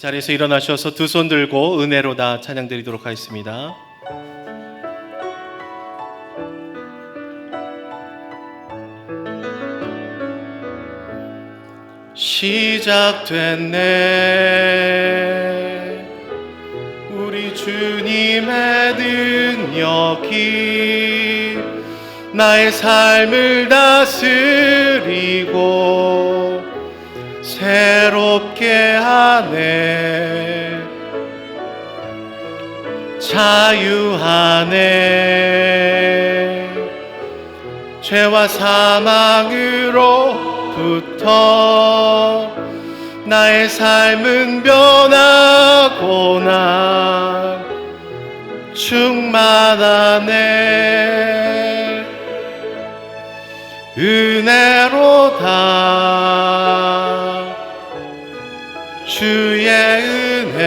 자리에서 일어나셔서 두 손 들고 은혜로다 찬양 드리도록 하겠습니다. 시작됐네 우리 주님의 능력이 나의 삶을 다스리고 새롭게 하네 자유하네 죄와 사망으로부터 나의 삶은 변하고 난 충만하네 은혜로다 주의 은혜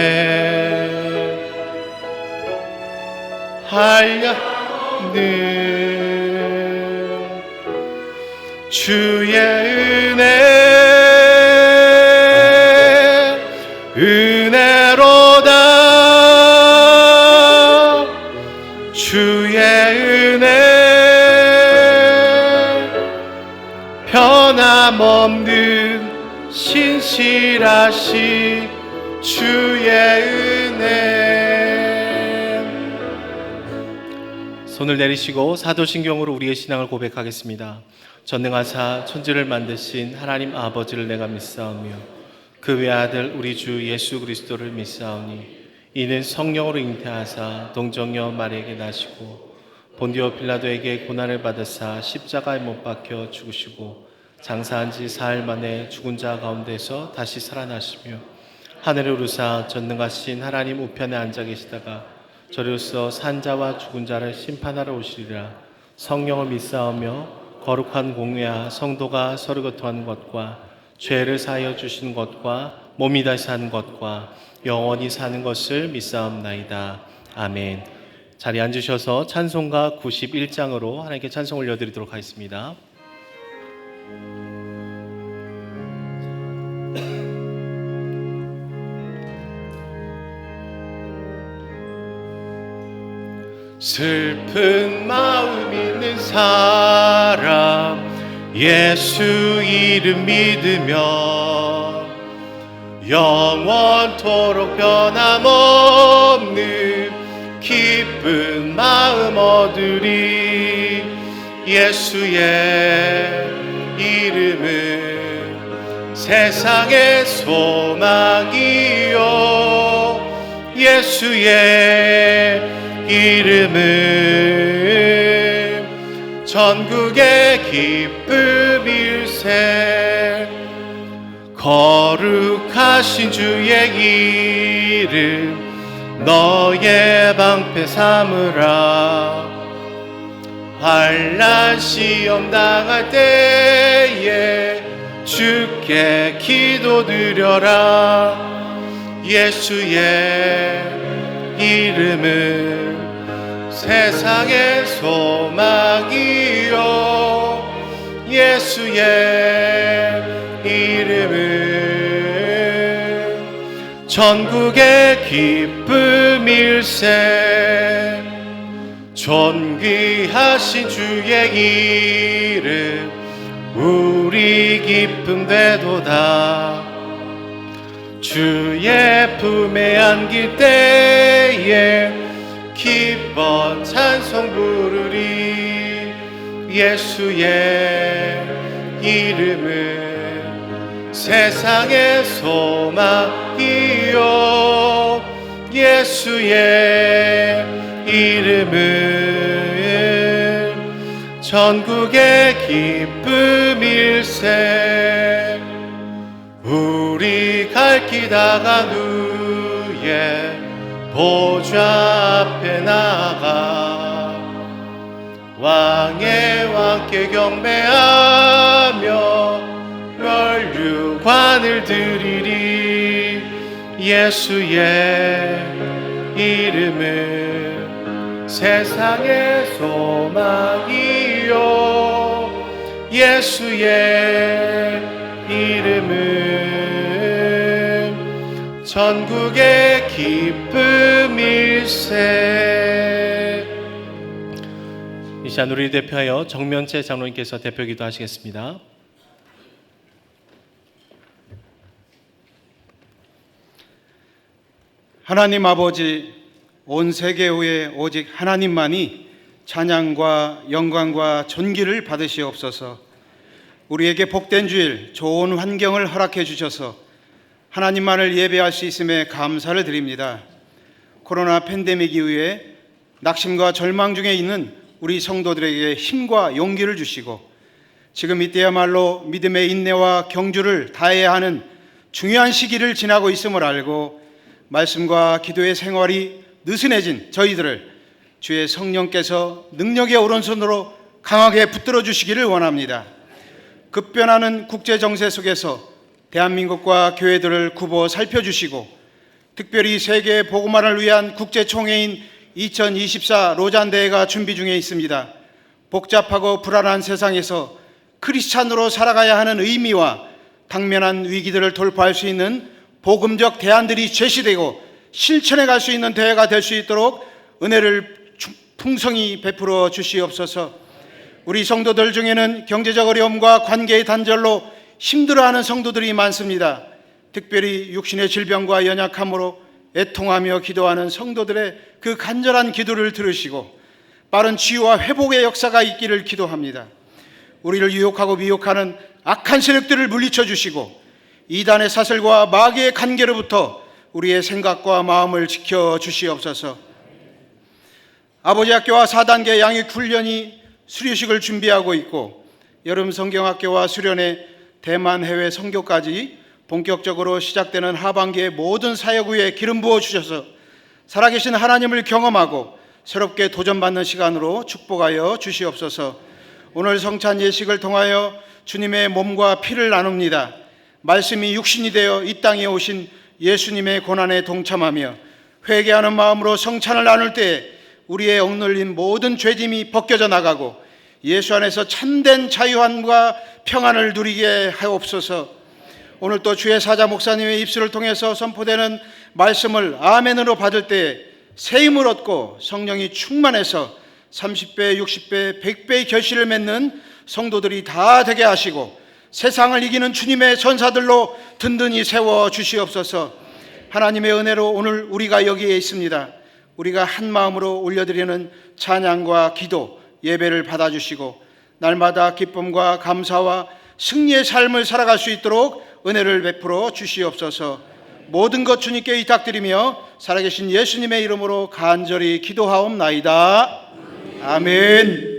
한량는 주의 은혜 은혜로다 주의 은혜 변함없는 신실하신 주의 은혜. 손을 내리시고 사도신경으로 우리의 신앙을 고백하겠습니다. 전능하사 천지를 만드신 하나님 아버지를 내가 믿사오며 그 외아들 우리 주 예수 그리스도를 믿사오니 이는 성령으로 잉태하사 동정녀 마리에게 나시고 본디오 빌라도에게 고난을 받으사 십자가에 못 박혀 죽으시고 장사한 지 사흘 만에 죽은 자 가운데서 다시 살아나시며 하늘에 오르사 전능하신 하나님 우편에 앉아 계시다가 저리로서 산자와 죽은 자를 심판하러 오시리라. 성령을 믿사오며 거룩한 공회와 성도가 서로 교통하는 것과 죄를 사하여 주시는 것과 몸이 다시 사는 것과 영원히 사는 것을 믿사옵나이다. 아멘. 자리에 앉으셔서 찬송가 91장으로 하나님께 찬송 올려드리도록 하겠습니다. 슬픈 마음 있는 사람 예수 이름 믿으며 영원토록 변함없는 기쁜 마음 얻으리. 예수의 이름은 세상의 소망이요 예수의 이름은 전국의 기쁨일세. 거룩하신 주의 이름 너의 방패 삼으라. 환난 시험 당할 때에 주께 기도드려라. 예수의 이름은 세상의 소망이요 예수의 이름은 전국의 기쁨일세. 존귀하신 주의 이름 우리 기쁨 되도다. 주의 품에 안길 때에 기뻐 찬송 부르리. 예수의 이름은 세상의 소망이요 예수의 이름은 전국의 기쁨일세. 우리 갈 길 다간 후에 보좌 앞에 나가 왕의 왕께 경배하며 면류관을 드리리. 예수의 이름은 세상의 소망이요 예수의 이름은 전국의 기쁨일세. 이 시간 우리를 대표하여 정면채 장로님께서 대표기도 하시겠습니다. 하나님 아버지, 온 세계 후에 오직 하나님만이 찬양과 영광과 존귀를 받으시옵소서. 우리에게 복된 주일, 좋은 환경을 허락해 주셔서 하나님만을 예배할 수 있음에 감사를 드립니다. 코로나 팬데믹 이후에 낙심과 절망 중에 있는 우리 성도들에게 힘과 용기를 주시고, 지금 이때야말로 믿음의 인내와 경주를 다해야 하는 중요한 시기를 지나고 있음을 알고 말씀과 기도의 생활이 느슨해진 저희들을 주의 성령께서 능력의 오른손으로 강하게 붙들어 주시기를 원합니다. 급변하는 국제 정세 속에서 대한민국과 교회들을 굽어 살펴주시고, 특별히 세계 복음화를 위한 국제 총회인 2024 로잔 대회가 준비 중에 있습니다. 복잡하고 불안한 세상에서 크리스찬으로 살아가야 하는 의미와 당면한 위기들을 돌파할 수 있는 복음적 대안들이 제시되고 실천해 갈 수 있는 대회가 될 수 있도록 은혜를 풍성히 베풀어 주시옵소서. 우리 성도들 중에는 경제적 어려움과 관계의 단절로 힘들어하는 성도들이 많습니다. 특별히 육신의 질병과 연약함으로 애통하며 기도하는 성도들의 그 간절한 기도를 들으시고 빠른 치유와 회복의 역사가 있기를 기도합니다. 우리를 유혹하고 미혹하는 악한 세력들을 물리쳐 주시고 이단의 사슬과 마귀의 관계로부터 우리의 생각과 마음을 지켜 주시옵소서. 아버지 학교와 4단계 양육 훈련이 수료식을 준비하고 있고, 여름 성경학교와 수련회, 대만 해외 선교까지 본격적으로 시작되는 하반기의 모든 사역 위에 기름 부어 주셔서 살아계신 하나님을 경험하고 새롭게 도전받는 시간으로 축복하여 주시옵소서. 오늘 성찬 예식을 통하여 주님의 몸과 피를 나눕니다. 말씀이 육신이 되어 이 땅에 오신 예수님의 고난에 동참하며 회개하는 마음으로 성찬을 나눌 때 우리의 억눌린 모든 죄짐이 벗겨져 나가고 예수 안에서 참된 자유함과 평안을 누리게 하옵소서. 오늘 또 주의 사자 목사님의 입술을 통해서 선포되는 말씀을 아멘으로 받을 때 새 힘을 얻고 성령이 충만해서 30배, 60배, 100배의 결실을 맺는 성도들이 다 되게 하시고 세상을 이기는 주님의 전사들로 든든히 세워 주시옵소서. 하나님의 은혜로 오늘 우리가 여기에 있습니다. 우리가 한 마음으로 올려드리는 찬양과 기도, 예배를 받아주시고 날마다 기쁨과 감사와 승리의 삶을 살아갈 수 있도록 은혜를 베풀어 주시옵소서. 모든 것 주님께 의탁드리며 살아계신 예수님의 이름으로 간절히 기도하옵나이다. 아멘.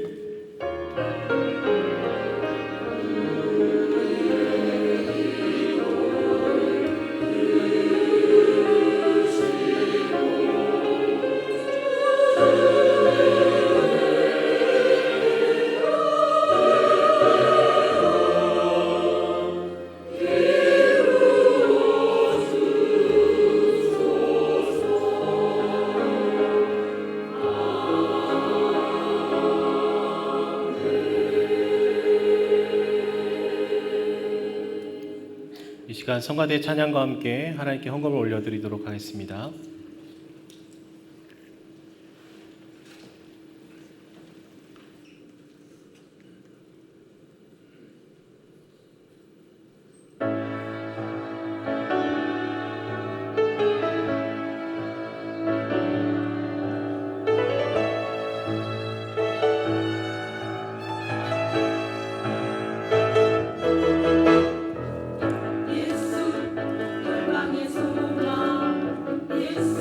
이 시간 성가대 찬양과 함께 하나님께 헌금을 올려드리도록 하겠습니다. 예수 열방의 소망, 예수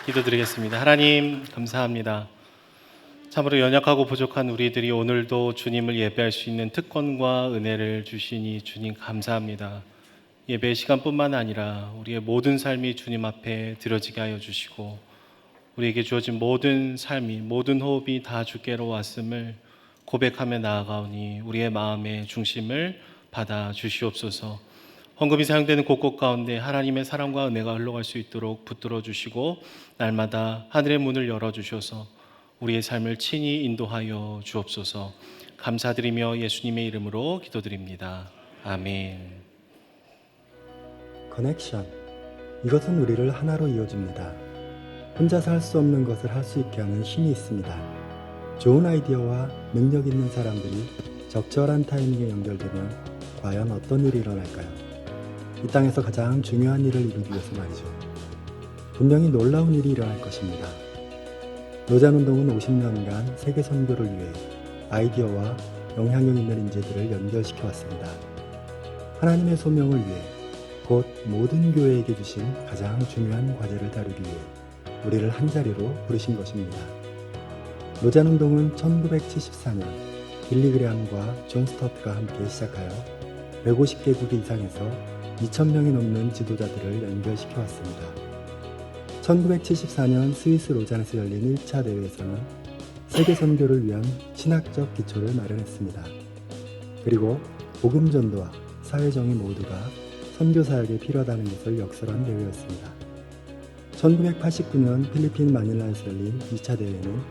기도드리겠습니다. 하나님 감사합니다. 참으로 연약하고 부족한 우리들이 오늘도 주님을 예배할 수 있는 특권과 은혜를 주시니 주님 감사합니다. 예배 시간뿐만 아니라 우리의 모든 삶이 주님 앞에 드려지게 하여 주시고 우리에게 주어진 모든 삶이 모든 호흡이 다 주께로 왔음을 고백하며 나아가오니 우리의 마음의 중심을 받아 주시옵소서. 헌금이 사용되는 곳곳 가운데 하나님의 사랑과 은혜가 흘러갈 수 있도록 붙들어 주시고 날마다 하늘의 문을 열어 주셔서 우리의 삶을 친히 인도하여 주옵소서. 감사드리며 예수님의 이름으로 기도드립니다. 아멘. 커넥션. 이것은 우리를 하나로 이어줍니다. 혼자서 할 수 없는 것을 할 수 있게 하는 힘이 있습니다. 좋은 아이디어와 능력 있는 사람들이 적절한 타이밍에 연결되면 과연 어떤 일이 일어날까요? 이 땅에서 가장 중요한 일을 이루기 위해서 말이죠. 분명히 놀라운 일이 일어날 것입니다. 로잔운동은 50년간 세계 선교를 위해 아이디어와 영향력 있는 인재들을 연결시켜 왔습니다. 하나님의 소명을 위해 곧 모든 교회에게 주신 가장 중요한 과제를 다루기 위해 우리를 한자리로 부르신 것입니다. 로잔운동은 1974년 빌리그레함과 존 스터트가 함께 시작하여 150개국 이상에서 2,000명이 넘는 지도자들을 연결시켜 왔습니다. 1974년 스위스 로잔에서 열린 1차 대회에서는 세계 선교를 위한 신학적 기초를 마련했습니다. 그리고 복음 전도와 사회 정의 모두가 선교 사역에 필요하다는 것을 역설한 대회였습니다. 1989년 필리핀 마닐라에서 열린 2차 대회는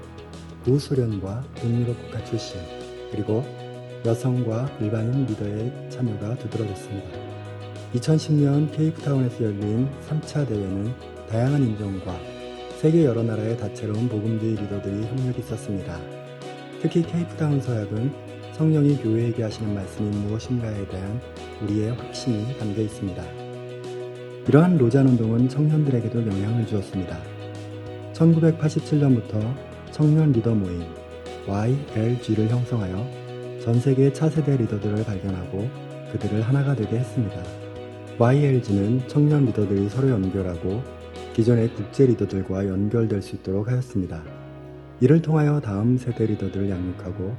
구소련과 동유럽 국가 출신 그리고 여성과 일반인 리더의 참여가 두드러졌습니다. 2010년 케이프타운에서 열린 3차 대회는 다양한 인종과 세계 여러 나라의 다채로운 복음주의 리더들이 협력이 있었습니다. 특히 케이프타운 서약은 성령이 교회에게 하시는 말씀이 무엇인가에 대한 우리의 확신이 담겨 있습니다. 이러한 로잔운동은 청년들에게도 영향을 주었습니다. 1987년부터 청년 리더 모임 YLG를 형성하여 전 세계 차세대 리더들을 발견하고 그들을 하나가 되게 했습니다. YLG는 청년 리더들이 서로 연결하고 기존의 국제 리더들과 연결될 수 있도록 하였습니다. 이를 통하여 다음 세대 리더들을 양육하고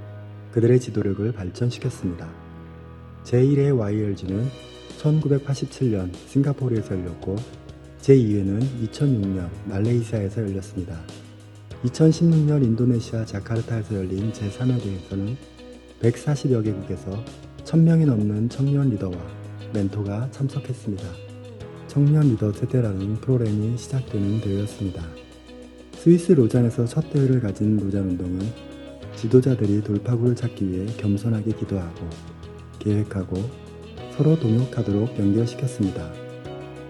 그들의 지도력을 발전시켰습니다. 제1회 YLG는 1987년 싱가포르에서 열렸고 제2회는 2006년 말레이시아에서 열렸습니다. 2016년 인도네시아 자카르타에서 열린 제3회 대회에서는 140여 개국에서 1000명이 넘는 청년 리더와 멘토가 참석했습니다. 청년 리더 세대라는 프로그램이 시작되는 대회였습니다. 스위스 로잔에서 첫 대회를 가진 로잔운동은 지도자들이 돌파구를 찾기 위해 겸손하게 기도하고 계획하고 서로 동역하도록 연결시켰습니다.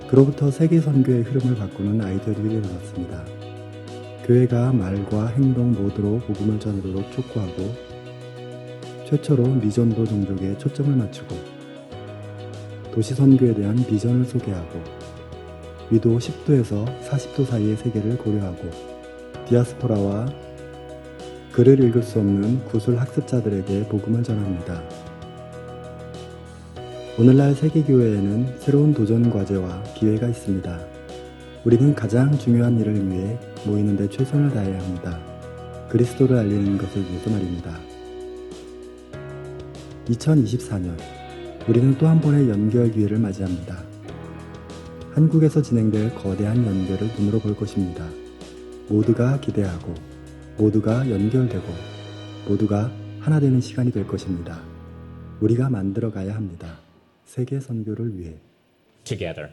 그로부터 세계 선교의 흐름을 바꾸는 아이디어들이 일어났습니다. 교회가 말과 행동 모두로 복음을 전하도록 촉구하고 최초로 미전도 종족에 초점을 맞추고 도시 선교에 대한 비전을 소개하고 위도 10도에서 40도 사이의 세계를 고려하고 디아스포라와 글을 읽을 수 없는 구술 학습자들에게 복음을 전합니다. 오늘날 세계교회에는 새로운 도전 과제와 기회가 있습니다. 우리는 가장 중요한 일을 위해 모이는 데 최선을 다해야 합니다. 그리스도를 알리는 것을 위해서 말입니다. 2024년 우리는 또 한 번의 연결 기회를 맞이합니다. 한국에서 진행될 거대한 연결을 눈으로 볼 것입니다. 모두가 기대하고 모두가 연결되고 모두가 하나 되는 시간이 될 것입니다. 우리가 만들어 가야 합니다. 세계 선교를 위해. Together.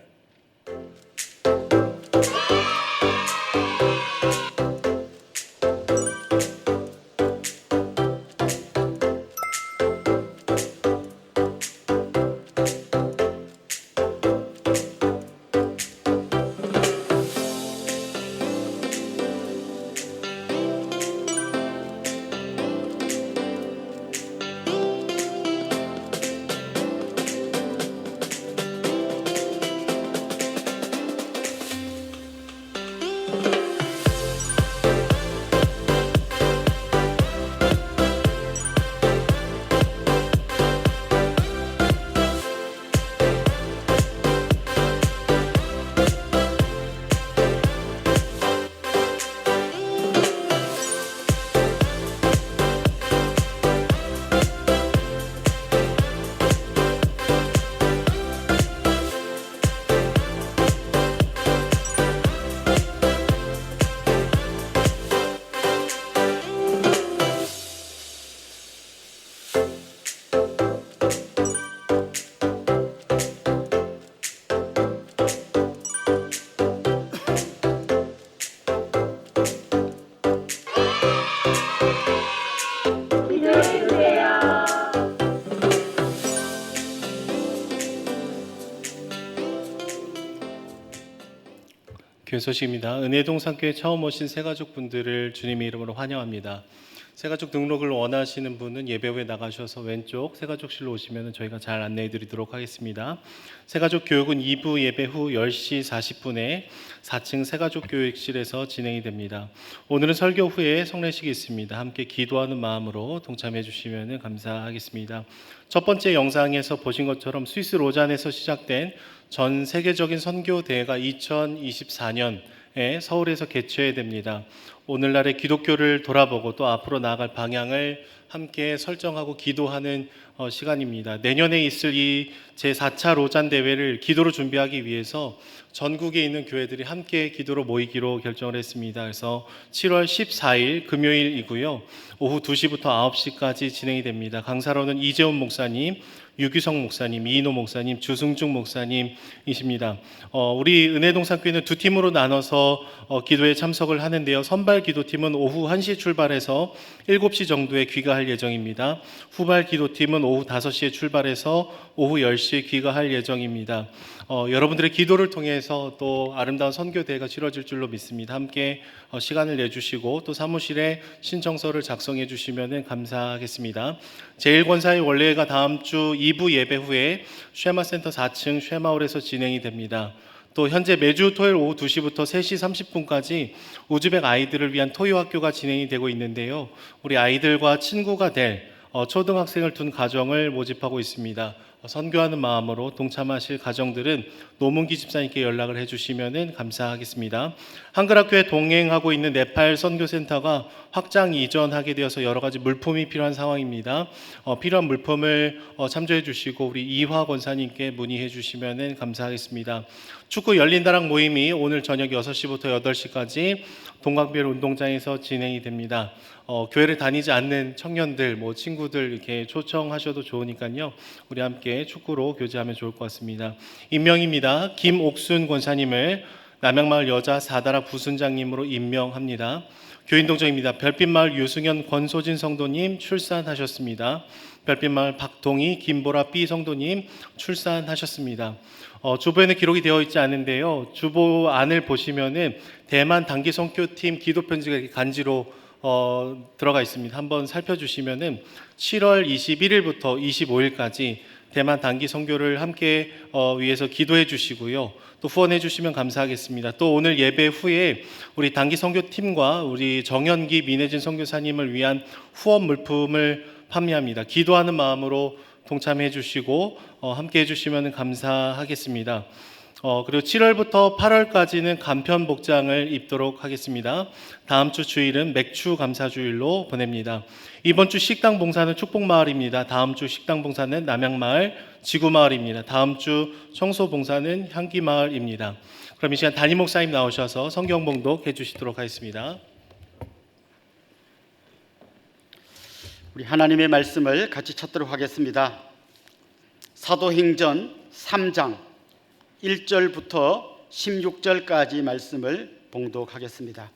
교회 소식입니다. 은혜동산교회 처음 오신 새가족분들을 주님의 이름으로 환영합니다. 새가족 등록을 원하시는 분은 예배 후에 나가셔서 왼쪽 새가족실로 오시면 저희가 잘 안내해 드리도록 하겠습니다. 새가족 교육은 2부 예배 후 10시 40분에 4층 새가족 교육실에서 진행이 됩니다. 오늘은 설교 후에 성례식이 있습니다. 함께 기도하는 마음으로 동참해 주시면 감사하겠습니다. 첫 번째 영상에서 보신 것처럼 스위스 로잔에서 시작된 전 세계적인 선교 대회가 2024년에 서울에서 개최됩니다. 오늘날의 기독교를 돌아보고 또 앞으로 나아갈 방향을 함께 설정하고 기도하는 시간입니다. 내년에 있을 이 제4차 로잔 대회를 기도로 준비하기 위해서 전국에 있는 교회들이 함께 기도로 모이기로 결정을 했습니다. 그래서 7월 14일 금요일이고요. 오후 2시부터 9시까지 진행이 됩니다. 강사로는 이재훈 목사님, 유규성 목사님, 이인호 목사님, 주승중 목사님이십니다. 우리 은혜동산교회는 두 팀으로 나눠서 기도에 참석을 하는데요. 선발 기도팀은 오후 1시 출발해서 7시 정도에 귀가할 예정입니다. 후발 기도팀은 오후 5시에 출발해서 오후 10시에 귀가할 예정입니다. 여러분들의 기도를 통해서 또 아름다운 선교대회가 치러질 줄로 믿습니다. 함께 시간을 내주시고 또 사무실에 신청서를 작성해 주시면 감사하겠습니다. 제1권사의 원래가 다음 주 2부 예배 후에 쉐마센터 4층 쉐마홀에서 진행이 됩니다. 또 현재 매주 토요일 오후 2시부터 3시 30분까지 우즈벡 아이들을 위한 토요학교가 진행이 되고 있는데요. 우리 아이들과 친구가 될 초등학생을 둔 가정을 모집하고 있습니다. 선교하는 마음으로 동참하실 가정들은 노문기 집사님께 연락을 해주시면 감사하겠습니다. 한글학교에 동행하고 있는 네팔 선교센터가 확장 이전하게 되어서 여러 가지 물품이 필요한 상황입니다. 필요한 물품을 참조해 주시고 우리 이화 권사님께 문의해 주시면 감사하겠습니다. 축구 열린다락 모임이 오늘 저녁 6시부터 8시까지 동강별 운동장에서 진행이 됩니다. 교회를 다니지 않는 청년들, 친구들 이렇게 초청하셔도 좋으니까요. 우리 함께 축구로 교제하면 좋을 것 같습니다. 임명입니다. 김옥순 권사님을 남양마을 여자 4다락 부순장님으로 임명합니다. 교인동정입니다. 별빛마을 유승현 권소진 성도님 출산하셨습니다. 별빛마을 박동희 김보라 B 성도님 출산하셨습니다. 주보에는 기록이 되어 있지 않은데요. 주보 안을 보시면은 대만 단기 선교팀 기도 편지가 이렇게 간지로 들어가 있습니다. 한번 살펴주시면은 7월 21일부터 25일까지 대만 단기 선교를 함께 위해서 기도해 주시고요. 또 후원해 주시면 감사하겠습니다. 또 오늘 예배 후에 우리 단기 선교팀과 우리 정현기 민혜진 선교사님을 위한 후원 물품을 판매합니다. 기도하는 마음으로 동참해 주시고 함께 해 주시면 감사하겠습니다. 그리고 7월부터 8월까지는 간편 복장을 입도록 하겠습니다. 다음 주 주일은 맥주 감사 주일로 보냅니다. 이번 주 식당 봉사는 축복마을입니다. 다음 주 식당 봉사는 남양마을 지구마을입니다. 다음 주 청소 봉사는 향기마을입니다. 그럼 이 시간 담임 목사님 나오셔서 성경 봉독 해주시도록 하겠습니다. 우리 하나님의 말씀을 같이 찾도록 하겠습니다. 사도행전 3장 1절부터 16절까지 말씀을 봉독하겠습니다.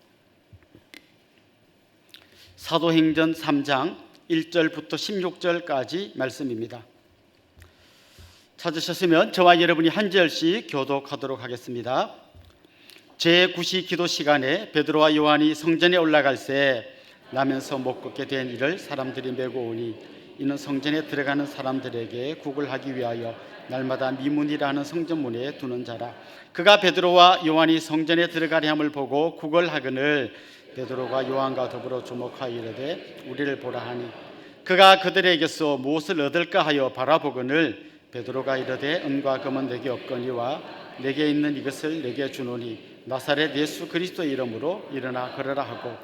사도행전 3장 1절부터 16절까지 말씀입니다. 찾으셨으면 저와 여러분이 한 절씩 교독하도록 하겠습니다. 제9시 기도 시간에 베드로와 요한이 성전에 올라갈새 나면서 못 걷게 된 이를 사람들이 메고 오니 이는 성전에 들어가는 사람들에게 국을 하기 위하여 날마다 미문이라 하는 성전문에 두는 자라. 그가 베드로와 요한이 성전에 들어가려 함을 보고 구걸하거늘 베드로가 요한과 더불어 주목하여 이르되 우리를 보라 하니 그가 그들에게서 무엇을 얻을까 하여 바라보거늘 베드로가 이르되 은과 금은 내게 없거니와 내게 있는 이것을 내게 주노니 나사렛 예수 그리스도의 이름으로 일어나 걸으라 하고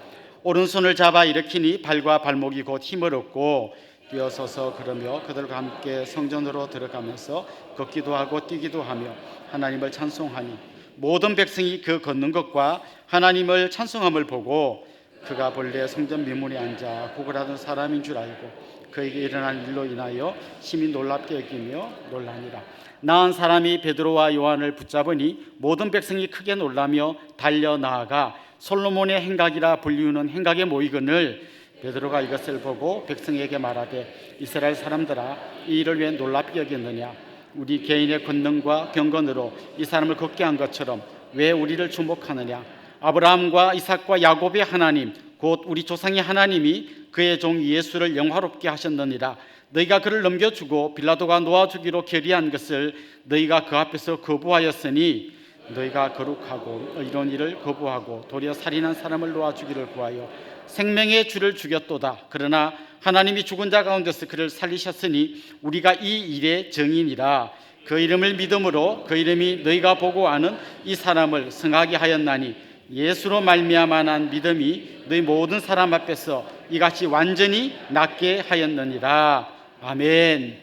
오른손을 잡아 일으키니 발과 발목이 곧 힘을 얻고 뛰어서서 걸으며 그들과 함께 성전으로 들어가면서 걷기도 하고 뛰기도 하며 하나님을 찬송하니 모든 백성이 그 걷는 것과 하나님을 찬송함을 보고 그가 본래 성전 미문에 앉아 구걸하던 사람인 줄 알고 그에게 일어난 일로 인하여 심히 놀랍게 여기며 놀라니라. 나은 사람이 베드로와 요한을 붙잡으니 모든 백성이 크게 놀라며 달려 나아가 솔로몬의 행각이라 불리우는 행각에 모이거늘 베드로가 이것을 보고 백성에게 말하되 이스라엘 사람들아 이 일을 왜 놀랍게 여겼느냐. 우리 개인의 권능과 경건으로 이 사람을 걷게 한 것처럼 왜 우리를 주목하느냐? 아브라함과 이삭과 야곱의 하나님 곧 우리 조상의 하나님이 그의 종 예수를 영화롭게 하셨느니라. 너희가 그를 넘겨주고 빌라도가 놓아주기로 결의한 것을 너희가 그 앞에서 거부하였으니 너희가 거룩하고 이런 일을 거부하고 도리어 살인한 사람을 놓아주기를 구하여 생명의 주를 죽였도다. 그러나 하나님이 죽은 자 가운데서 그를 살리셨으니 우리가 이 일의 증인이라. 그 이름을 믿음으로 그 이름이 너희가 보고 아는 이 사람을 성하게 하였나니 예수로 말미암아 난 믿음이 너희 모든 사람 앞에서 이같이 완전히 낫게 하였느니라. 아멘.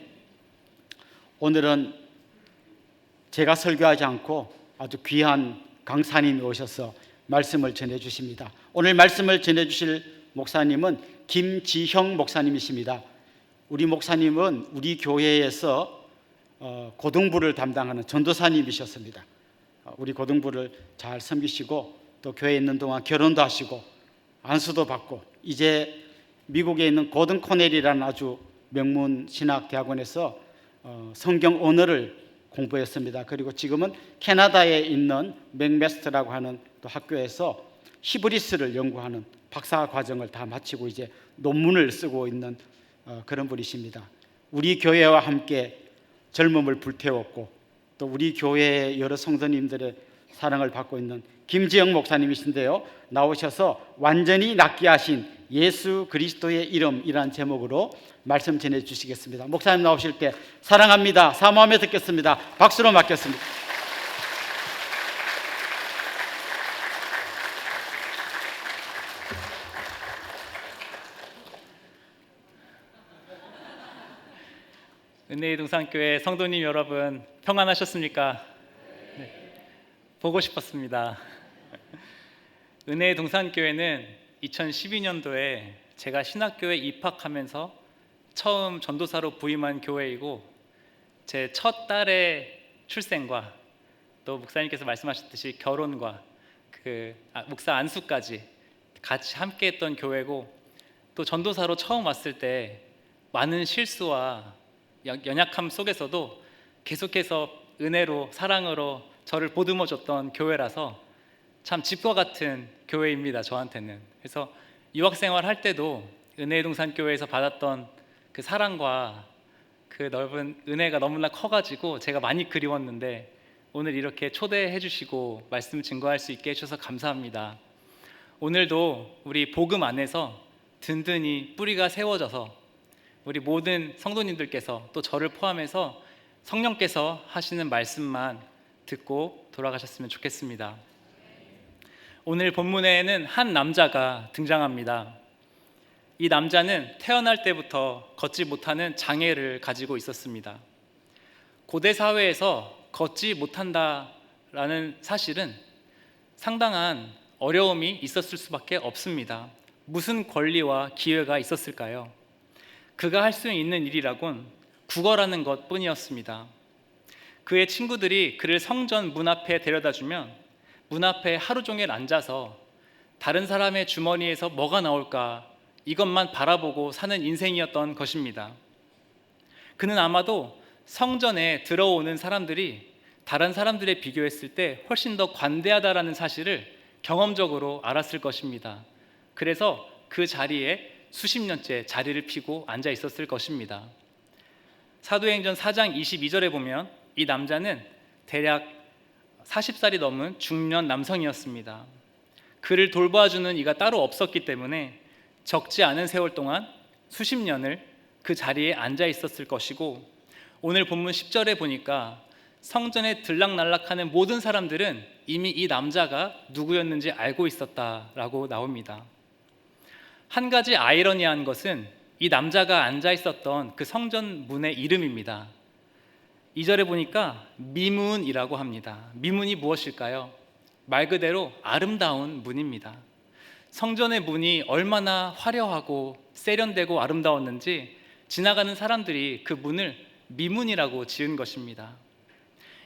오늘은 제가 설교하지 않고 아주 귀한 강사님이 오셔서 말씀을 전해주십니다. 오늘 말씀을 전해주실 목사님은 김지형 목사님이십니다. 우리 목사님은 우리 교회에서 고등부를 담당하는 전도사님이셨습니다. 우리 고등부를 잘 섬기시고 또 교회에 있는 동안 결혼도 하시고 안수도 받고 이제 미국에 있는 고든 코넬이라는 아주 명문 신학대학원에서 성경 언어를 공부했습니다. 그리고 지금은 캐나다에 있는 맥메스터라고 하는 또 학교에서 히브리스를 연구하는 박사 과정을 다 마치고 이제 논문을 쓰고 있는 그런 분이십니다. 우리 교회와 함께 젊음을 불태웠고 또 우리 교회의 여러 성도님들의 사랑을 받고 있는 김지영 목사님이신데요. 나오셔서 완전히 낫게 하신 예수 그리스도의 이름이란 제목으로 말씀 전해 주시겠습니다. 목사님 나오실 때 사랑합니다, 사모하며 듣겠습니다. 박수로 맞겠습니다. 은혜의 동산교회 성도님 여러분 평안하셨습니까? 네, 보고 싶었습니다. 은혜의 동산교회는 2012년도에 제가 신학교에 입학하면서 처음 전도사로 부임한 교회이고 제 첫 딸의 출생과 또 목사님께서 말씀하셨듯이 결혼과 목사 안수까지 같이 함께했던 교회고 또 전도사로 처음 왔을 때 많은 실수와 연약함 속에서도 계속해서 은혜로 사랑으로 저를 보듬어줬던 교회라서 참 집과 같은 교회입니다. 저한테는. 그래서 유학생활 할 때도 은혜의 동산교회에서 받았던 그 사랑과 그 넓은 은혜가 너무나 커가지고 제가 많이 그리웠는데 오늘 이렇게 초대해 주시고 말씀 증거할 수 있게 해주셔서 감사합니다. 오늘도 우리 복음 안에서 든든히 뿌리가 세워져서 우리 모든 성도님들께서 또 저를 포함해서 성령께서 하시는 말씀만 듣고 돌아가셨으면 좋겠습니다. 오늘 본문에는 한 남자가 등장합니다. 이 남자는 태어날 때부터 걷지 못하는 장애를 가지고 있었습니다. 고대 사회에서 걷지 못한다라는 사실은 상당한 어려움이 있었을 수밖에 없습니다. 무슨 권리와 기회가 있었을까요? 그가 할 수 있는 일이라곤 국어라는 것 뿐이었습니다. 그의 친구들이 그를 성전 문 앞에 데려다주면 문 앞에 하루 종일 앉아서 다른 사람의 주머니에서 뭐가 나올까 이것만 바라보고 사는 인생이었던 것입니다. 그는 아마도 성전에 들어오는 사람들이 다른 사람들에 비교했을 때 훨씬 더 관대하다라는 사실을 경험적으로 알았을 것입니다. 그래서 그 자리에 수십 년째 자리를 피고 앉아 있었을 것입니다. 사도행전 4장 22절에 보면 이 남자는 대략 40살이 넘은 중년 남성이었습니다. 그를 돌봐주는 이가 따로 없었기 때문에 적지 않은 세월 동안 수십 년을 그 자리에 앉아 있었을 것이고 오늘 본문 10절에 보니까 성전에 들락날락하는 모든 사람들은 이미 이 남자가 누구였는지 알고 있었다라고 나옵니다. 한 가지 아이러니한 것은 이 남자가 앉아 있었던 그 성전 문의 이름입니다. 2절에 보니까 미문이라고 합니다. 미문이 무엇일까요? 말 그대로 아름다운 문입니다. 성전의 문이 얼마나 화려하고 세련되고 아름다웠는지 지나가는 사람들이 그 문을 미문이라고 지은 것입니다.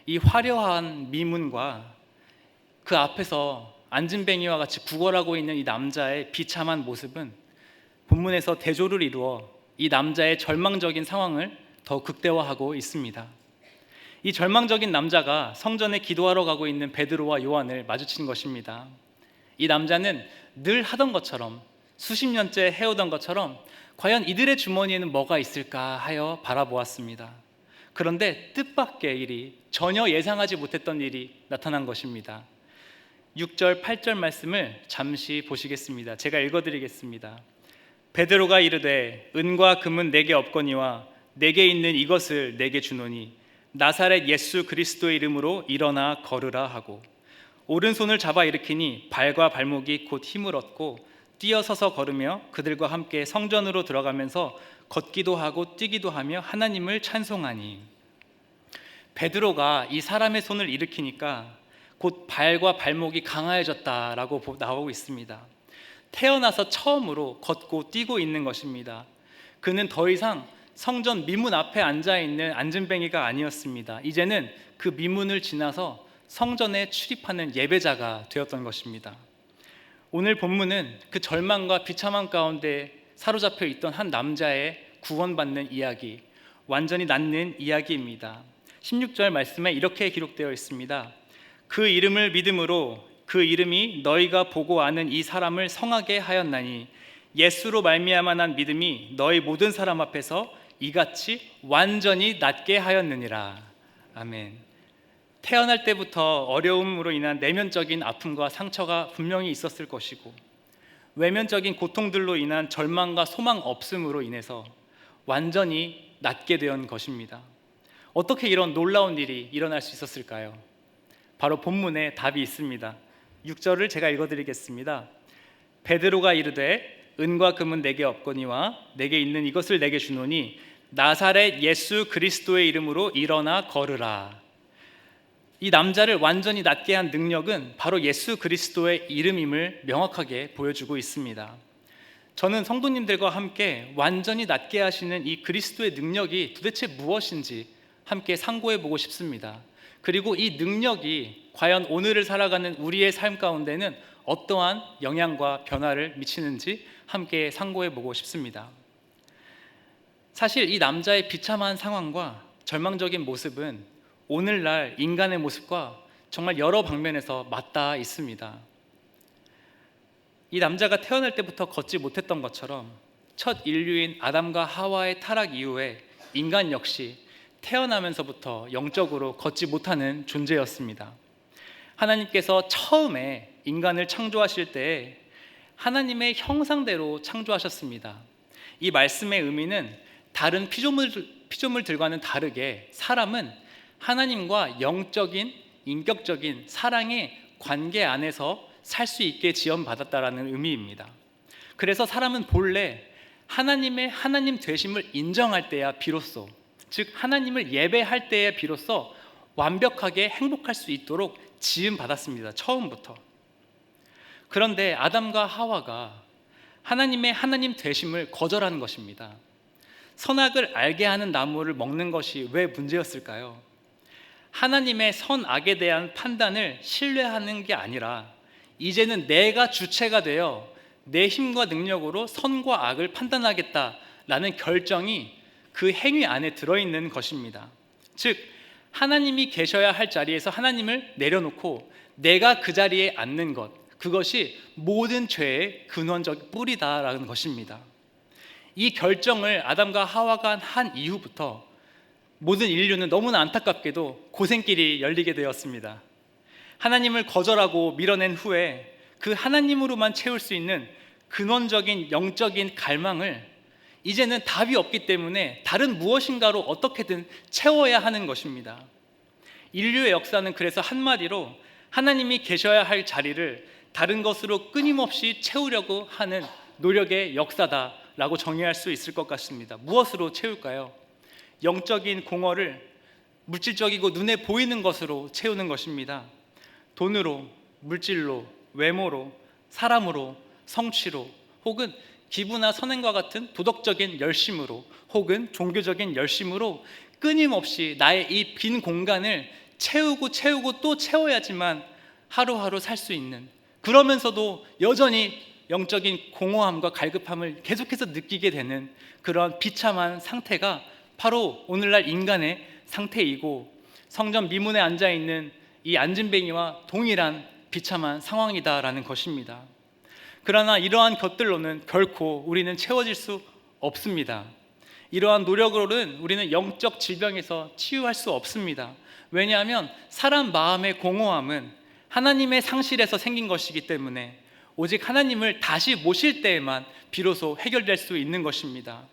이 화려한 미문과 그 앞에서 안진뱅이와 같이 구걸하고 있는 이 남자의 비참한 모습은 본문에서 대조를 이루어 이 남자의 절망적인 상황을 더 극대화하고 있습니다. 이 절망적인 남자가 성전에 기도하러 가고 있는 베드로와 요한을 마주친 것입니다. 이 남자는 늘 하던 것처럼, 수십 년째 해오던 것처럼 과연 이들의 주머니에는 뭐가 있을까 하여 바라보았습니다. 그런데 뜻밖의 일이, 전혀 예상하지 못했던 일이 나타난 것입니다. 6절, 8절 말씀을 잠시 보시겠습니다. 제가 읽어드리겠습니다. 베드로가 이르되 은과 금은 내게 없거니와 내게 있는 이것을 내게 주노니 나사렛 예수 그리스도의 이름으로 일어나 걸으라 하고 오른손을 잡아 일으키니 발과 발목이 곧 힘을 얻고 뛰어서서 걸으며 그들과 함께 성전으로 들어가면서 걷기도 하고 뛰기도 하며 하나님을 찬송하니. 베드로가 이 사람의 손을 일으키니까 곧 발과 발목이 강화해졌다라고 나오고 있습니다. 태어나서 처음으로 걷고 뛰고 있는 것입니다. 그는 더 이상 성전 미문 앞에 앉아있는 앉은뱅이가 아니었습니다. 이제는 그 미문을 지나서 성전에 출입하는 예배자가 되었던 것입니다. 오늘 본문은 그 절망과 비참함 가운데 사로잡혀 있던 한 남자의 구원받는 이야기, 완전히 낫는 이야기입니다. 16절 말씀에 이렇게 기록되어 있습니다. 그 이름을 믿음으로 그 이름이 너희가 보고 아는 이 사람을 성하게 하였나니 예수로 말미암아 난 믿음이 너희 모든 사람 앞에서 이같이 완전히 낫게 하였느니라. 아멘. 태어날 때부터 어려움으로 인한 내면적인 아픔과 상처가 분명히 있었을 것이고 외면적인 고통들로 인한 절망과 소망 없음으로 인해서 완전히 낫게 된 것입니다. 어떻게 이런 놀라운 일이 일어날 수 있었을까요? 바로 본문에 답이 있습니다. 6절을 제가 읽어드리겠습니다. 베드로가 이르되 은과 금은 내게 없거니와 내게 있는 이것을 내게 주노니 나사렛 예수 그리스도의 이름으로 일어나 걸으라. 이 남자를 완전히 낫게 한 능력은 바로 예수 그리스도의 이름임을 명확하게 보여주고 있습니다. 저는 성도님들과 함께 완전히 낫게 하시는 이 그리스도의 능력이 도대체 무엇인지 함께 상고해 보고 싶습니다. 그리고 이 능력이 과연 오늘을 살아가는 우리의 삶 가운데는 어떠한 영향과 변화를 미치는지 함께 상고해 보고 싶습니다. 사실 이 남자의 비참한 상황과 절망적인 모습은 오늘날 인간의 모습과 정말 여러 방면에서 맞닿아 있습니다. 이 남자가 태어날 때부터 걷지 못했던 것처럼 첫 인류인 아담과 하와의 타락 이후에 인간 역시 태어나면서부터 영적으로 걷지 못하는 존재였습니다. 하나님께서 처음에 인간을 창조하실 때 하나님의 형상대로 창조하셨습니다. 이 말씀의 의미는 다른 피조물들과는 다르게 사람은 하나님과 영적인, 인격적인 사랑의 관계 안에서 살 수 있게 지원받았다라는 의미입니다. 그래서 사람은 본래 하나님의 하나님 되심을 인정할 때야 비로소, 즉 하나님을 예배할 때에 비로소 완벽하게 행복할 수 있도록 지음받았습니다. 처음부터. 그런데 아담과 하와가 하나님의 하나님 되심을 거절하는 것입니다. 선악을 알게 하는 나무를 먹는 것이 왜 문제였을까요? 하나님의 선악에 대한 판단을 신뢰하는 게 아니라 이제는 내가 주체가 되어 내 힘과 능력으로 선과 악을 판단하겠다라는 결정이 그 행위 안에 들어있는 것입니다. 즉 하나님이 계셔야 할 자리에서 하나님을 내려놓고 내가 그 자리에 앉는 것, 그것이 모든 죄의 근원적 뿌리다라는 것입니다. 이 결정을 아담과 하와가 한 이후부터 모든 인류는 너무나 안타깝게도 고생길이 열리게 되었습니다. 하나님을 거절하고 밀어낸 후에 그 하나님으로만 채울 수 있는 근원적인 영적인 갈망을 이제는 답이 없기 때문에 다른 무엇인가로 어떻게든 채워야 하는 것입니다. 인류의 역사는 그래서 한마디로 하나님이 계셔야 할 자리를 다른 것으로 끊임없이 채우려고 하는 노력의 역사다라고 정의할 수 있을 것 같습니다. 무엇으로 채울까요? 영적인 공허를 물질적이고 눈에 보이는 것으로 채우는 것입니다. 돈으로, 물질로, 외모로, 사람으로, 성취로, 혹은 기부나 선행과 같은 도덕적인 열심으로, 혹은 종교적인 열심으로 끊임없이 나의 이 빈 공간을 채우고 또 채워야지만 하루하루 살 수 있는, 그러면서도 여전히 영적인 공허함과 갈급함을 계속해서 느끼게 되는 그런 비참한 상태가 바로 오늘날 인간의 상태이고, 성전 미문에 앉아 있는 이 안진뱅이와 동일한 비참한 상황이다라는 것입니다. 그러나 이러한 것들로는 결코 우리는 채워질 수 없습니다. 이러한 노력으로는 우리는 영적 질병에서 치유할 수 없습니다. 왜냐하면 사람 마음의 공허함은 하나님의 상실에서 생긴 것이기 때문에 오직 하나님을 다시 모실 때에만 비로소 해결될 수 있는 것입니다.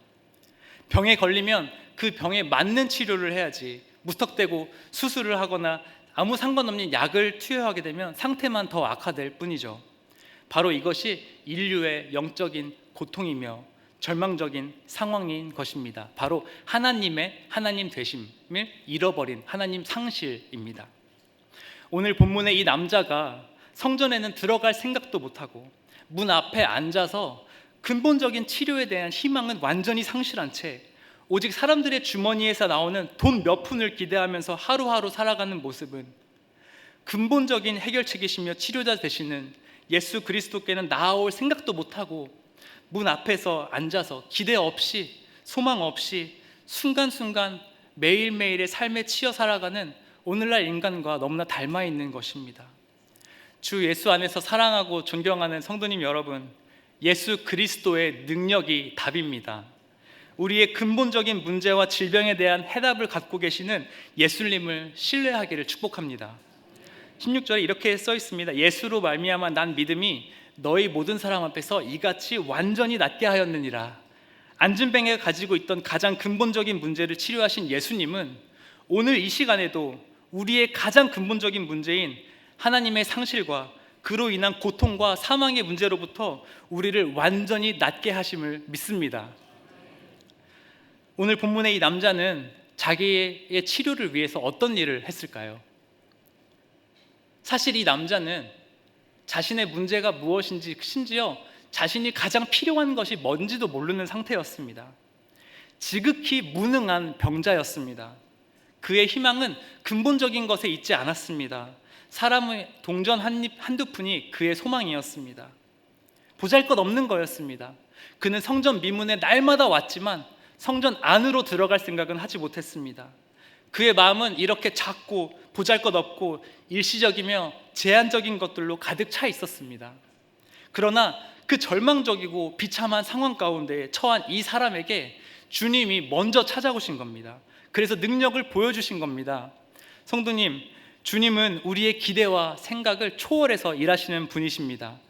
병에 걸리면 그 병에 맞는 치료를 해야지 무턱대고 수술을 하거나 아무 상관없는 약을 투여하게 되면 상태만 더 악화될 뿐이죠. 바로 이것이 인류의 영적인 고통이며 절망적인 상황인 것입니다. 바로 하나님의 하나님 되심을 잃어버린 하나님 상실입니다. 오늘 본문의 이 남자가 성전에는 들어갈 생각도 못하고 문 앞에 앉아서 근본적인 치료에 대한 희망은 완전히 상실한 채 오직 사람들의 주머니에서 나오는 돈 몇 푼을 기대하면서 하루하루 살아가는 모습은 근본적인 해결책이시며 치료자 되시는 예수 그리스도께는 나아올 생각도 못하고 문 앞에서 앉아서 기대 없이 소망 없이 순간순간 매일매일의 삶에 치여 살아가는 오늘날 인간과 너무나 닮아 있는 것입니다. 주 예수 안에서 사랑하고 존경하는 성도님 여러분, 예수 그리스도의 능력이 답입니다. 우리의 근본적인 문제와 질병에 대한 해답을 갖고 계시는 예수님을 신뢰하기를 축복합니다. 16절에 이렇게 써 있습니다. 예수로 말미암아 난 믿음이 너희 모든 사람 앞에서 이같이 완전히 낫게 하였느니라. 안진뱅이가 가지고 있던 가장 근본적인 문제를 치료하신 예수님은 오늘 이 시간에도 우리의 가장 근본적인 문제인 하나님의 상실과 그로 인한 고통과 사망의 문제로부터 우리를 완전히 낫게 하심을 믿습니다. 오늘 본문의 이 남자는 자기의 치료를 위해서 어떤 일을 했을까요? 사실 이 남자는 자신의 문제가 무엇인지 심지어 자신이 가장 필요한 것이 뭔지도 모르는 상태였습니다. 지극히 무능한 병자였습니다. 그의 희망은 근본적인 것에 있지 않았습니다. 사람의 동전 한두 푼이 그의 소망이었습니다. 보잘것없는 거였습니다. 그는 성전 미문에 날마다 왔지만 성전 안으로 들어갈 생각은 하지 못했습니다. 그의 마음은 이렇게 작고 보잘것없고 일시적이며 제한적인 것들로 가득 차 있었습니다. 그러나 그 절망적이고 비참한 상황 가운데 처한 이 사람에게 주님이 먼저 찾아오신 겁니다. 그래서 능력을 보여주신 겁니다. 성도님, 주님은 우리의 기대와 생각을 초월해서 일하시는 분이십니다.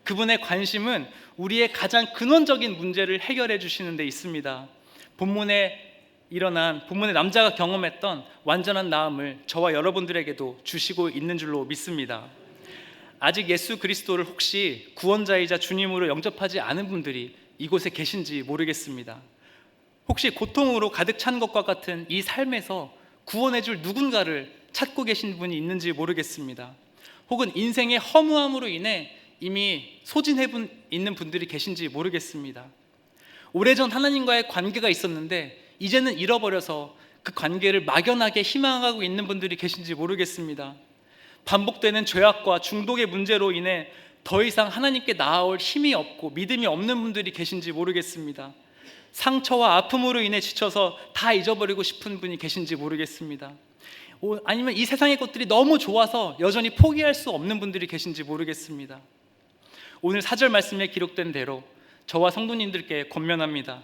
그분의 관심은 우리의 가장 근원적인 문제를 해결해 주시는 데 있습니다. 본문의 남자가 경험했던 완전한 나음을 저와 여러분들에게도 주시고 있는 줄로 믿습니다. 아직 예수 그리스도를 혹시 구원자이자 주님으로 영접하지 않은 분들이 이곳에 계신지 모르겠습니다. 혹시 고통으로 가득 찬 것과 같은 이 삶에서 구원해 줄 누군가를 찾고 계신 분이 있는지 모르겠습니다. 혹은 인생의 허무함으로 인해 이미 소진해 있는 분들이 계신지 모르겠습니다. 오래전 하나님과의 관계가 있었는데 이제는 잃어버려서 그 관계를 막연하게 희망하고 있는 분들이 계신지 모르겠습니다. 반복되는 죄악과 중독의 문제로 인해 더 이상 하나님께 나아올 힘이 없고 믿음이 없는 분들이 계신지 모르겠습니다. 상처와 아픔으로 인해 지쳐서 다 잊어버리고 싶은 분이 계신지 모르겠습니다. 아니면 이 세상의 것들이 너무 좋아서 여전히 포기할 수 없는 분들이 계신지 모르겠습니다. 오늘 4절 말씀에 기록된 대로 저와 성도님들께 권면합니다.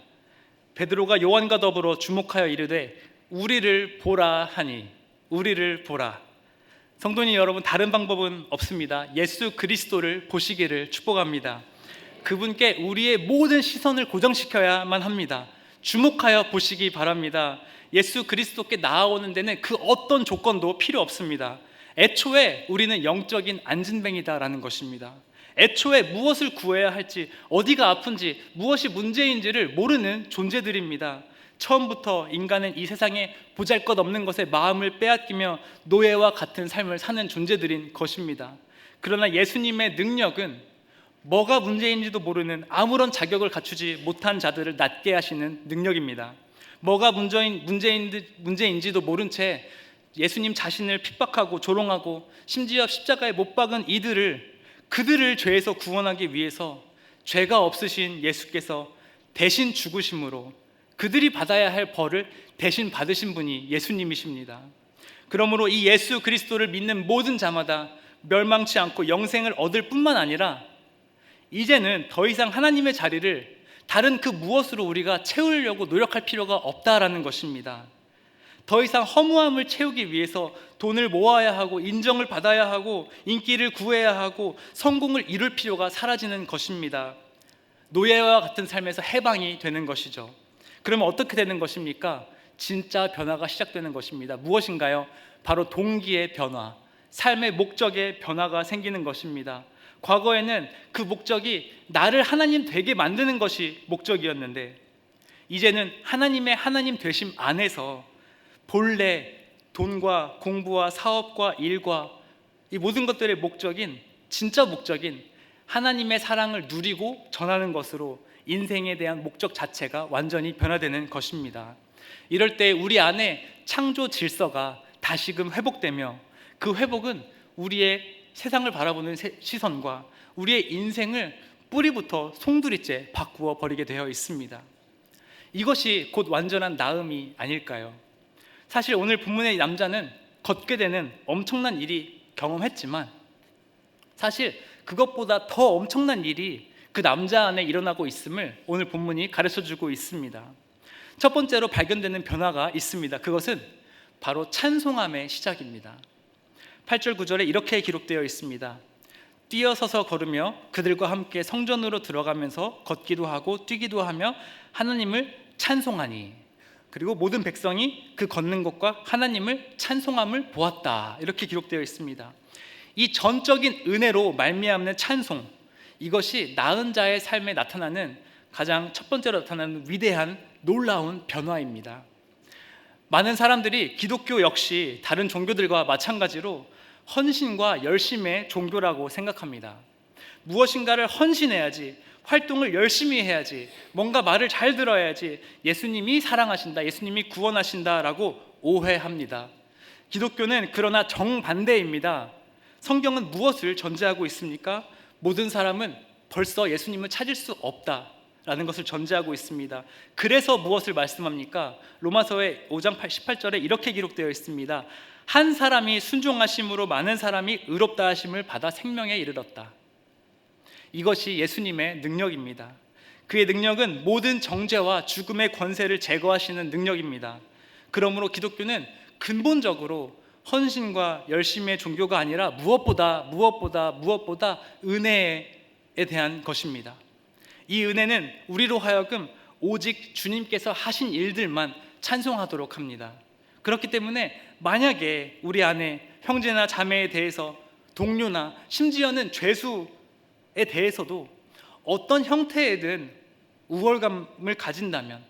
베드로가 요한과 더불어 주목하여 이르되 우리를 보라 하니, 우리를 보라. 성도님 여러분, 다른 방법은 없습니다. 예수 그리스도를 보시기를 축복합니다. 그분께 우리의 모든 시선을 고정시켜야만 합니다. 주목하여 보시기 바랍니다. 예수 그리스도께 나아오는 데는 그 어떤 조건도 필요 없습니다. 애초에 우리는 영적인 안진뱅이다라는 것입니다. 애초에 무엇을 구해야 할지, 어디가 아픈지, 무엇이 문제인지를 모르는 존재들입니다. 처음부터 인간은 이 세상에 보잘것없는 것에 마음을 빼앗기며 노예와 같은 삶을 사는 존재들인 것입니다. 그러나 예수님의 능력은 뭐가 문제인지도 모르는 아무런 자격을 갖추지 못한 자들을 낫게 하시는 능력입니다. 뭐가 문제인지도 모른 채 예수님 자신을 핍박하고 조롱하고 심지어 십자가에 못 박은 그들을 죄에서 구원하기 위해서 죄가 없으신 예수께서 대신 죽으심으로 그들이 받아야 할 벌을 대신 받으신 분이 예수님이십니다. 그러므로 이 예수 그리스도를 믿는 모든 자마다 멸망치 않고 영생을 얻을 뿐만 아니라 이제는 더 이상 하나님의 자리를 다른 그 무엇으로 우리가 채우려고 노력할 필요가 없다라는 것입니다. 더 이상 허무함을 채우기 위해서 돈을 모아야 하고 인정을 받아야 하고 인기를 구해야 하고 성공을 이룰 필요가 사라지는 것입니다. 노예와 같은 삶에서 해방이 되는 것이죠. 그러면 어떻게 되는 것입니까? 진짜 변화가 시작되는 것입니다. 무엇인가요? 바로 동기의 변화, 삶의 목적의 변화가 생기는 것입니다. 과거에는 그 목적이 나를 하나님 되게 만드는 것이 목적이었는데 이제는 하나님의 하나님 되심 안에서 본래 돈과 공부와 사업과 일과 이 모든 것들의 목적인, 진짜 목적인 하나님의 사랑을 누리고 전하는 것으로 인생에 대한 목적 자체가 완전히 변화되는 것입니다. 이럴 때 우리 안에 창조 질서가 다시금 회복되며 그 회복은 우리의 세상을 바라보는 시선과 우리의 인생을 뿌리부터 송두리째 바꾸어 버리게 되어 있습니다. 이것이 곧 완전한 나음이 아닐까요? 사실 오늘 본문의 남자는 걷게 되는 엄청난 일이 경험했지만 사실 그것보다 더 엄청난 일이 그 남자 안에 일어나고 있음을 오늘 본문이 가르쳐주고 있습니다. 첫 번째로 발견되는 변화가 있습니다. 그것은 바로 찬송함의 시작입니다. 8절 9절에 이렇게 기록되어 있습니다. 뛰어서서 걸으며 그들과 함께 성전으로 들어가면서 걷기도 하고 뛰기도 하며 하나님을 찬송하니, 그리고 모든 백성이 그 걷는 것과 하나님을 찬송함을 보았다, 이렇게 기록되어 있습니다. 이 전적인 은혜로 말미암는 찬송, 이것이 나은 자의 삶에 나타나는 가장 첫 번째로 나타나는 위대한 놀라운 변화입니다. 많은 사람들이 기독교 역시 다른 종교들과 마찬가지로 헌신과 열심의 종교라고 생각합니다. 무엇인가를 헌신해야지, 활동을 열심히 해야지, 뭔가 말을 잘 들어야지 예수님이 사랑하신다, 예수님이 구원하신다라고 오해합니다. 기독교는 그러나 정반대입니다. 성경은 무엇을 전제하고 있습니까? 모든 사람은 벌써 예수님을 찾을 수 없다라는 것을 전제하고 있습니다. 그래서 무엇을 말씀합니까? 로마서의 5장 18절에 이렇게 기록되어 있습니다. 한 사람이 순종하심으로 많은 사람이 의롭다 하심을 받아 생명에 이르렀다. 이것이 예수님의 능력입니다. 그의 능력은 모든 정죄와 죽음의 권세를 제거하시는 능력입니다. 그러므로 기독교는 근본적으로 헌신과 열심의 종교가 아니라 무엇보다 은혜에 대한 것입니다. 이 은혜는 우리로 하여금 오직 주님께서 하신 일들만 찬송하도록 합니다. 그렇기 때문에 만약에 우리 안에 형제나 자매에 대해서, 동료나 심지어는 죄수에 대해서도 어떤 형태이든 우월감을 가진다면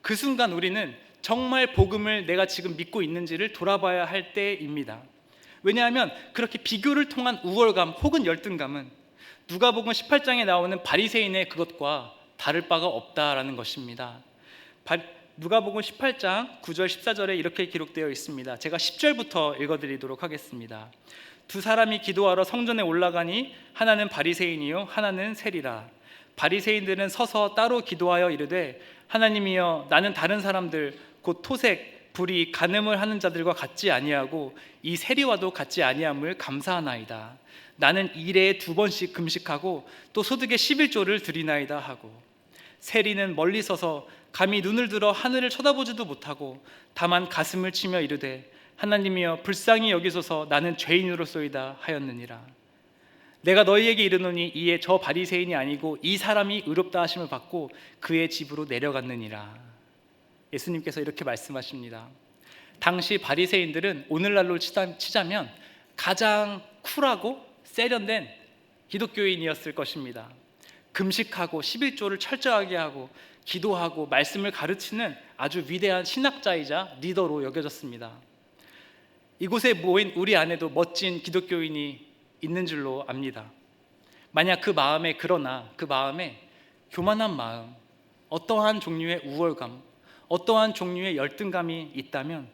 그 순간 우리는 정말 복음을 내가 지금 믿고 있는지를 돌아봐야 할 때입니다. 왜냐하면 그렇게 비교를 통한 우월감 혹은 열등감은 누가복음 18장에 나오는 바리새인의 그것과 다를 바가 없다라는 것입니다. 누가복음 18장 9절 14절에 이렇게 기록되어 있습니다. 제가 10절부터 읽어드리도록 하겠습니다. 두 사람이 기도하러 성전에 올라가니 하나는 바리새인이요 하나는 세리라. 바리새인들은 서서 따로 기도하여 이르되 하나님이여, 나는 다른 사람들 곧 토색, 불의, 간음을 하는 자들과 같지 아니하고 이 세리와도 같지 아니함을 감사하나이다. 나는 일에 2번씩 금식하고 또 소득의 11조를 드리나이다 하고, 세리는 멀리 서서 감히 눈을 들어 하늘을 쳐다보지도 못하고 다만 가슴을 치며 이르되 하나님이여 불쌍히 여기소서, 나는 죄인으로소이다 하였느니라. 내가 너희에게 이르노니 이에 저 바리새인이 아니고 이 사람이 의롭다 하심을 받고 그의 집으로 내려갔느니라. 예수님께서 이렇게 말씀하십니다. 당시 바리새인들은 오늘날로 치자면 가장 쿨하고 세련된 기독교인이었을 것입니다. 금식하고 11조를 철저하게 하고 기도하고 말씀을 가르치는 아주 위대한 신학자이자 리더로 여겨졌습니다. 이곳에 모인 우리 안에도 멋진 기독교인이 있는 줄로 압니다. 만약 그러나 그 마음에 교만한 마음, 어떠한 종류의 우월감, 어떠한 종류의 열등감이 있다면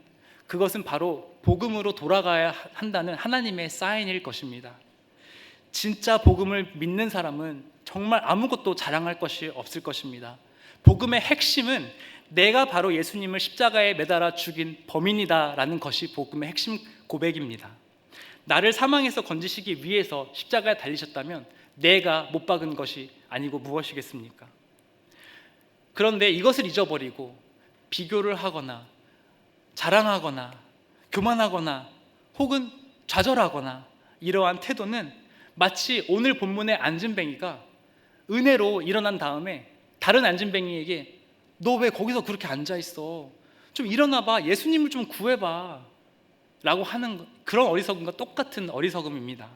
그것은 바로 복음으로 돌아가야 한다는 하나님의 사인일 것입니다. 진짜 복음을 믿는 사람은 정말 아무것도 자랑할 것이 없을 것입니다. 복음의 핵심은 내가 바로 예수님을 십자가에 매달아 죽인 범인이다라는 것이 복음의 핵심 고백입니다. 나를 사망에서 건지시기 위해서 십자가에 달리셨다면 내가 못 박은 것이 아니고 무엇이겠습니까? 그런데 이것을 잊어버리고 비교를 하거나 자랑하거나 교만하거나 혹은 좌절하거나 이러한 태도는 마치 오늘 본문의 안진뱅이가 은혜로 일어난 다음에 다른 안진뱅이에게 너 왜 거기서 그렇게 앉아있어? 좀 일어나봐. 예수님을 좀 구해봐. 라고 하는 그런 어리석음과 똑같은 어리석음입니다.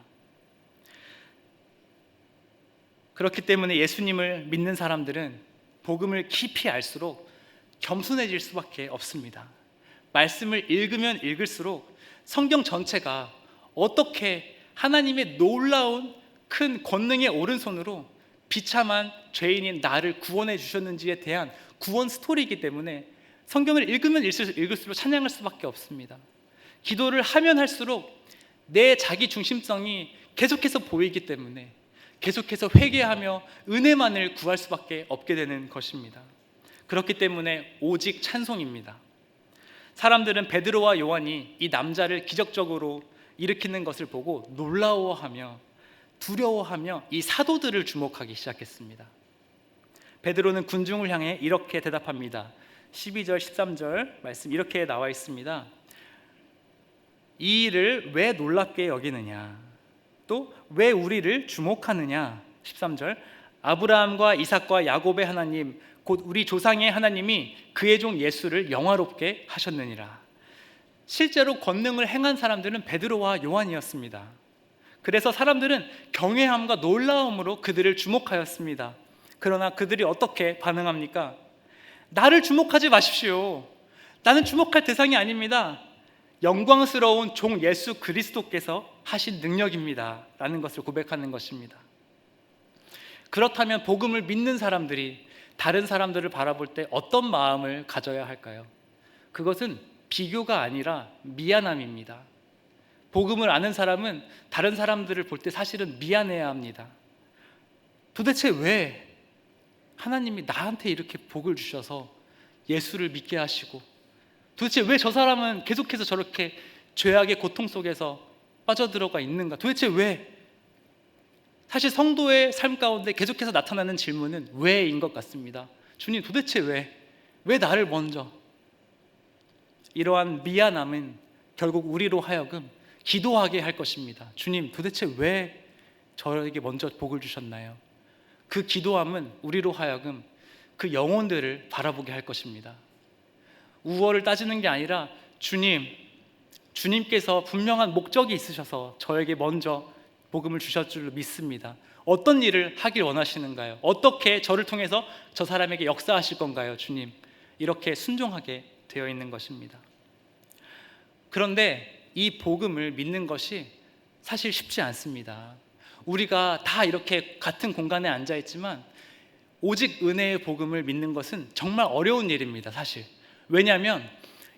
그렇기 때문에 예수님을 믿는 사람들은 복음을 깊이 알수록 겸손해질 수밖에 없습니다. 말씀을 읽으면 읽을수록 성경 전체가 어떻게 하나님의 놀라운 큰 권능의 오른손으로 비참한 죄인인 나를 구원해 주셨는지에 대한 구원 스토리이기 때문에 성경을 읽으면 읽을수록 찬양할 수밖에 없습니다. 기도를 하면 할수록 내 자기 중심성이 계속해서 보이기 때문에 계속해서 회개하며 은혜만을 구할 수밖에 없게 되는 것입니다. 그렇기 때문에 오직 찬송입니다. 사람들은 베드로와 요한이 이 남자를 기적적으로 일으키는 것을 보고 놀라워하며 두려워하며 이 사도들을 주목하기 시작했습니다. 베드로는 군중을 향해 이렇게 대답합니다. 12절 13절 말씀 이렇게 나와 있습니다. 이 일을 왜 놀랍게 여기느냐, 또 왜 우리를 주목하느냐. 13절 아브라함과 이삭과 야곱의 하나님 곧 우리 조상의 하나님이 그의 종 예수를 영화롭게 하셨느니라. 실제로 권능을 행한 사람들은 베드로와 요한이었습니다. 그래서 사람들은 경외함과 놀라움으로 그들을 주목하였습니다. 그러나 그들이 어떻게 반응합니까? 나를 주목하지 마십시오. 나는 주목할 대상이 아닙니다. 영광스러운 종 예수 그리스도께서 하신 능력입니다 라는 것을 고백하는 것입니다. 그렇다면 복음을 믿는 사람들이 다른 사람들을 바라볼 때 어떤 마음을 가져야 할까요? 그것은 비교가 아니라 미안함입니다. 복음을 아는 사람은 다른 사람들을 볼 때 사실은 미안해야 합니다. 도대체 왜 하나님이 나한테 이렇게 복을 주셔서 예수를 믿게 하시고, 도대체 왜 저 사람은 계속해서 저렇게 죄악의 고통 속에서 빠져들어가 있는가? 도대체 왜? 사실 성도의 삶 가운데 계속해서 나타나는 질문은 왜인 것 같습니다. 주님 도대체 왜? 왜 나를 먼저? 이러한 미안함은 결국 우리로 하여금 기도하게 할 것입니다. 주님 도대체 왜 저에게 먼저 복을 주셨나요? 그 기도함은 우리로 하여금 그 영혼들을 바라보게 할 것입니다. 우월을 따지는 게 아니라 주님께서 분명한 목적이 있으셔서 저에게 먼저 복음을 주실 줄 믿습니다. 어떤 일을 하길 원하시는가요? 어떻게 저를 통해서 저 사람에게 역사하실 건가요? 주님, 이렇게 순종하게 되어 있는 것입니다. 그런데 이 복음을 믿는 것이 사실 쉽지 않습니다. 우리가 다 이렇게 같은 공간에 앉아 있지만 오직 은혜의 복음을 믿는 것은 정말 어려운 일입니다. 사실 왜냐하면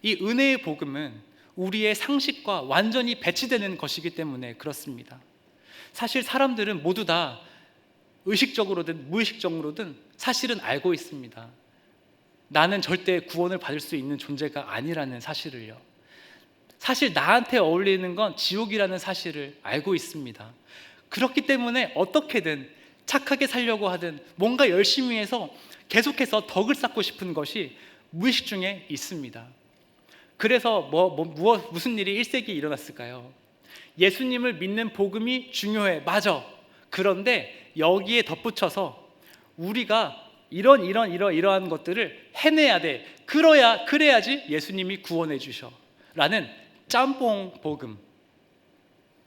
이 은혜의 복음은 우리의 상식과 완전히 배치되는 것이기 때문에 그렇습니다. 사실 사람들은 모두 다 의식적으로든 무의식적으로든 사실은 알고 있습니다. 나는 절대 구원을 받을 수 있는 존재가 아니라는 사실을요. 사실 나한테 어울리는 건 지옥이라는 사실을 알고 있습니다. 그렇기 때문에 어떻게든 착하게 살려고 하든 뭔가 열심히 해서 계속해서 덕을 쌓고 싶은 것이 무의식 중에 있습니다. 그래서 무슨 일이 1세기에 일어났을까요? 예수님을 믿는 복음이 중요해. 맞아. 그런데 여기에 덧붙여서 우리가 이러한 것들을 해내야 돼. 그래야지 예수님이 구원해 주셔. 라는 짬뽕 복음.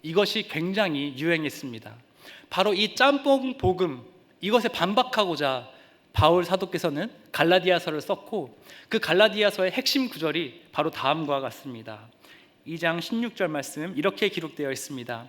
이것이 굉장히 유행했습니다. 바로 이 짬뽕 복음, 이것에 반박하고자 바울 사도께서는 갈라디아서를 썼고, 그 갈라디아서의 핵심 구절이 바로 다음과 같습니다. 2장 16절 말씀 이렇게 기록되어 있습니다.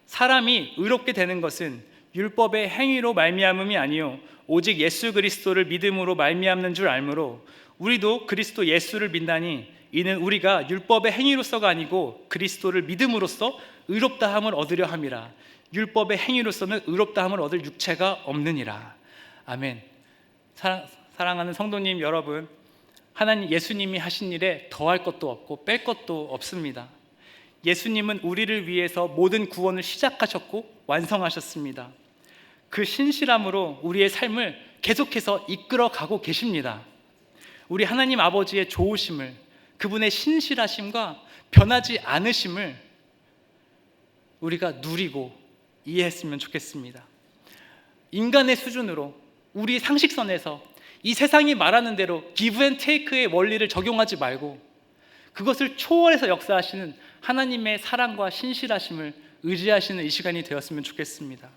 사람이 의롭게 되는 것은 율법의 행위로 말미암음이 아니요 오직 예수 그리스도를 믿음으로 말미암는 줄 알므로 우리도 그리스도 예수를 믿나니 이는 우리가 율법의 행위로서가 아니고 그리스도를 믿음으로써 의롭다함을 얻으려 함이라. 율법의 행위로서는 의롭다함을 얻을 육체가 없느니라. 아멘. 사랑하는 성도님 여러분, 하나님 예수님이 하신 일에 더할 것도 없고 뺄 것도 없습니다. 예수님은 우리를 위해서 모든 구원을 시작하셨고 완성하셨습니다. 그 신실함으로 우리의 삶을 계속해서 이끌어가고 계십니다. 우리 하나님 아버지의 좋으심을, 그분의 신실하심과 변하지 않으심을 우리가 누리고 이해했으면 좋겠습니다. 인간의 수준으로, 우리 상식선에서 이 세상이 말하는 대로 give and take의 원리를 적용하지 말고 그것을 초월해서 역사하시는 하나님의 사랑과 신실하심을 의지하시는 이 시간이 되었으면 좋겠습니다.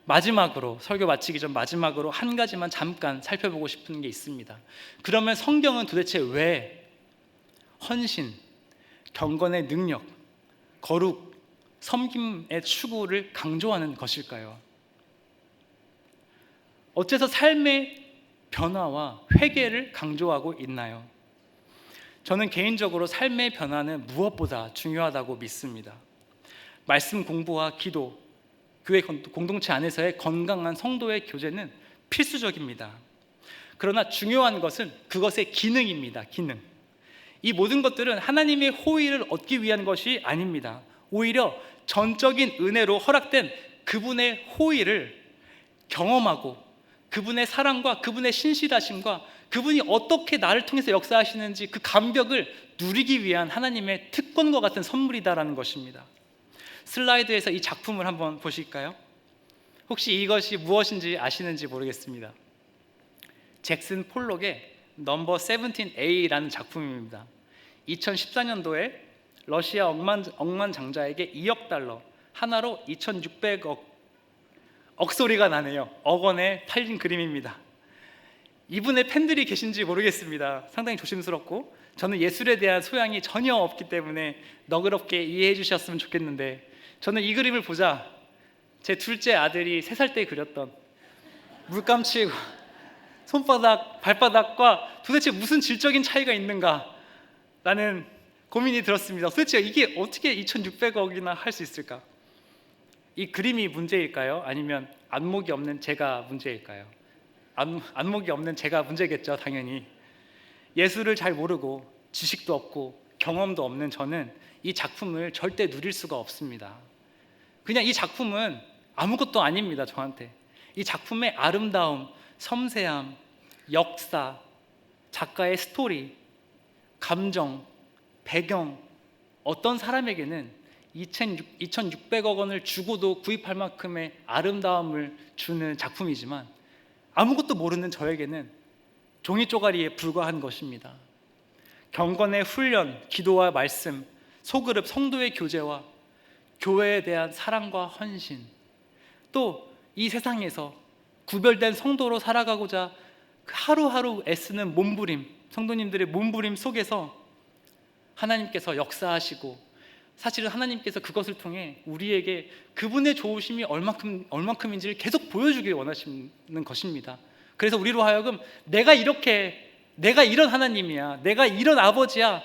마지막으로, 설교 마치기 전 마지막으로 한 가지만 잠깐 살펴보고 싶은 게 있습니다. 그러면 성경은 도대체 왜 헌신, 경건의 능력, 거룩, 섬김의 추구를 강조하는 것일까요? 어째서 삶의 변화와 회개를 강조하고 있나요? 저는 개인적으로 삶의 변화는 무엇보다 중요하다고 믿습니다. 말씀 공부와 기도, 교회 공동체 안에서의 건강한 성도의 교제는 필수적입니다. 그러나 중요한 것은 그것의 기능입니다. 기능. 이 모든 것들은 하나님의 호의를 얻기 위한 것이 아닙니다. 오히려 전적인 은혜로 허락된 그분의 호의를 경험하고 그분의 사랑과 그분의 신실하심과 그분이 어떻게 나를 통해서 역사하시는지 그 감격을 누리기 위한 하나님의 특권과 같은 선물이다라는 것입니다. 슬라이드에서 이 작품을 한번 보실까요? 혹시 이것이 무엇인지 아시는지 모르겠습니다. 잭슨 폴록의 넘버 17A라는 작품입니다. 2014년도에 러시아 억만장자에게 2억 달러, 하나로 2,600억 억소리가 나네요. 억 원에 팔린 그림입니다. 이분의 팬들이 계신지 모르겠습니다. 상당히 조심스럽고 저는 예술에 대한 소양이 전혀 없기 때문에 너그럽게 이해해 주셨으면 좋겠는데, 저는 이 그림을 보자 제 둘째 아들이 3살 때 그렸던 물감치고 손바닥, 발바닥과 도대체 무슨 질적인 차이가 있는가 라는 고민이 들었습니다. 도대체 이게 어떻게 2,600억이나 할 수 있을까? 이 그림이 문제일까요? 아니면 안목이 없는 제가 문제일까요? 안목이 없는 제가 문제겠죠, 당연히. 예술을 잘 모르고 지식도 없고 경험도 없는 저는 이 작품을 절대 누릴 수가 없습니다. 그냥 이 작품은 아무것도 아닙니다, 저한테. 이 작품의 아름다움, 섬세함, 역사, 작가의 스토리, 감정, 배경, 어떤 사람에게는 2,600억 원을 주고도 구입할 만큼의 아름다움을 주는 작품이지만 아무것도 모르는 저에게는 종이 쪼가리에 불과한 것입니다. 경건의 훈련, 기도와 말씀, 소그룹 성도의 교제와 교회에 대한 사랑과 헌신, 또 이 세상에서 구별된 성도로 살아가고자 하루하루 애쓰는 몸부림, 성도님들의 몸부림 속에서 하나님께서 역사하시고, 사실은 하나님께서 그것을 통해 우리에게 그분의 좋으심이 얼만큼인지를 계속 보여주길 원하시는 것입니다. 그래서 우리로 하여금 내가 이런 하나님이야, 내가 이런 아버지야,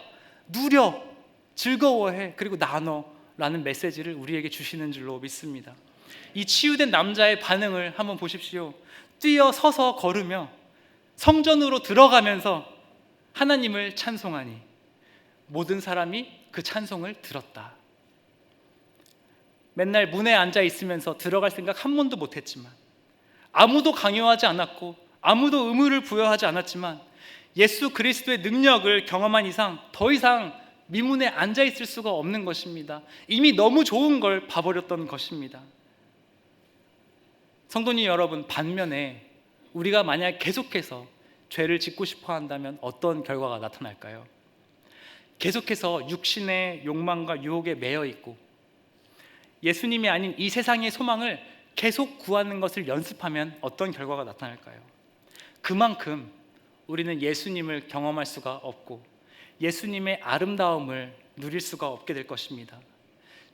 누려, 즐거워해, 그리고 나눠라는 메시지를 우리에게 주시는 줄로 믿습니다. 이 치유된 남자의 반응을 한번 보십시오. 뛰어 서서 걸으며 성전으로 들어가면서 하나님을 찬송하니 모든 사람이 그 찬송을 들었다. 맨날 문에 앉아 있으면서 들어갈 생각 한 번도 못했지만, 아무도 강요하지 않았고 아무도 의무를 부여하지 않았지만 예수 그리스도의 능력을 경험한 이상 더 이상 미문에 앉아 있을 수가 없는 것입니다. 이미 너무 좋은 걸 봐버렸던 것입니다. 성도님 여러분, 반면에 우리가 만약 계속해서 죄를 짓고 싶어 한다면 어떤 결과가 나타날까요? 계속해서 육신의 욕망과 유혹에 매여 있고 예수님이 아닌 이 세상의 소망을 계속 구하는 것을 연습하면 어떤 결과가 나타날까요? 그만큼 우리는 예수님을 경험할 수가 없고 예수님의 아름다움을 누릴 수가 없게 될 것입니다.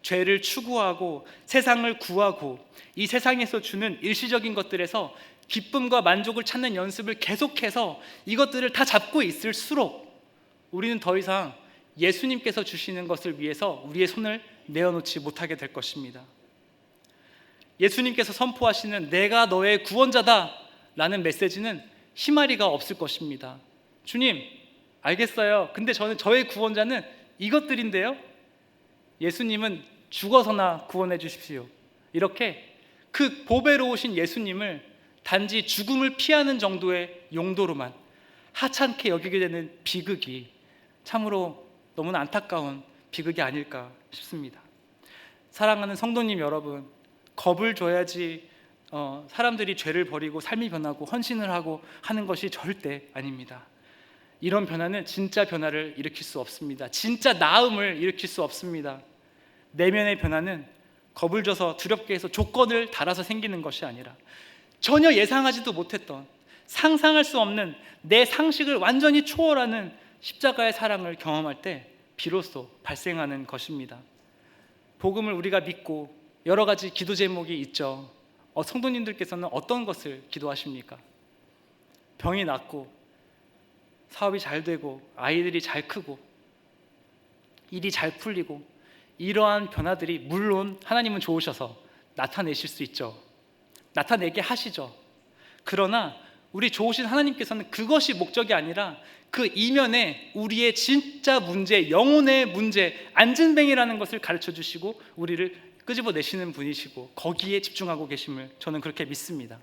죄를 추구하고 세상을 구하고 이 세상에서 주는 일시적인 것들에서 기쁨과 만족을 찾는 연습을 계속해서 이것들을 다 잡고 있을수록 우리는 더 이상 예수님께서 주시는 것을 위해서 우리의 손을 내어놓지 못하게 될 것입니다. 예수님께서 선포하시는 내가 너의 구원자다 라는 메시지는 희마리가 없을 것입니다. 주님, 알겠어요. 근데 저의 구원자는 이것들인데요. 예수님은 죽어서나 구원해 주십시오. 이렇게 그 보배로우신 예수님을 단지 죽음을 피하는 정도의 용도로만 하찮게 여기게 되는 비극이 참으로 너무나 안타까운 비극이 아닐까 싶습니다. 사랑하는 성도님 여러분, 겁을 줘야지 사람들이 죄를 버리고 삶이 변하고 헌신을 하고 하는 것이 절대 아닙니다. 이런 변화는 진짜 변화를 일으킬 수 없습니다. 진짜 나음을 일으킬 수 없습니다. 내면의 변화는 겁을 줘서 두렵게 해서 조건을 달아서 생기는 것이 아니라 전혀 예상하지도 못했던, 상상할 수 없는, 내 상식을 완전히 초월하는 십자가의 사랑을 경험할 때 비로소 발생하는 것입니다. 복음을 우리가 믿고 여러 가지 기도 제목이 있죠. 성도님들께서는 어떤 것을 기도하십니까? 병이 낫고 사업이 잘 되고 아이들이 잘 크고 일이 잘 풀리고, 이러한 변화들이 물론 하나님은 좋으셔서 나타내실 수 있죠. 나타내게 하시죠. 그러나 우리 좋으신 하나님께서는 그것이 목적이 아니라 그 이면에 우리의 진짜 문제, 영혼의 문제, 안진뱅이라는 것을 가르쳐 주시고 우리를 끄집어내시는 분이시고 거기에 집중하고 계심을 저는 그렇게 믿습니다.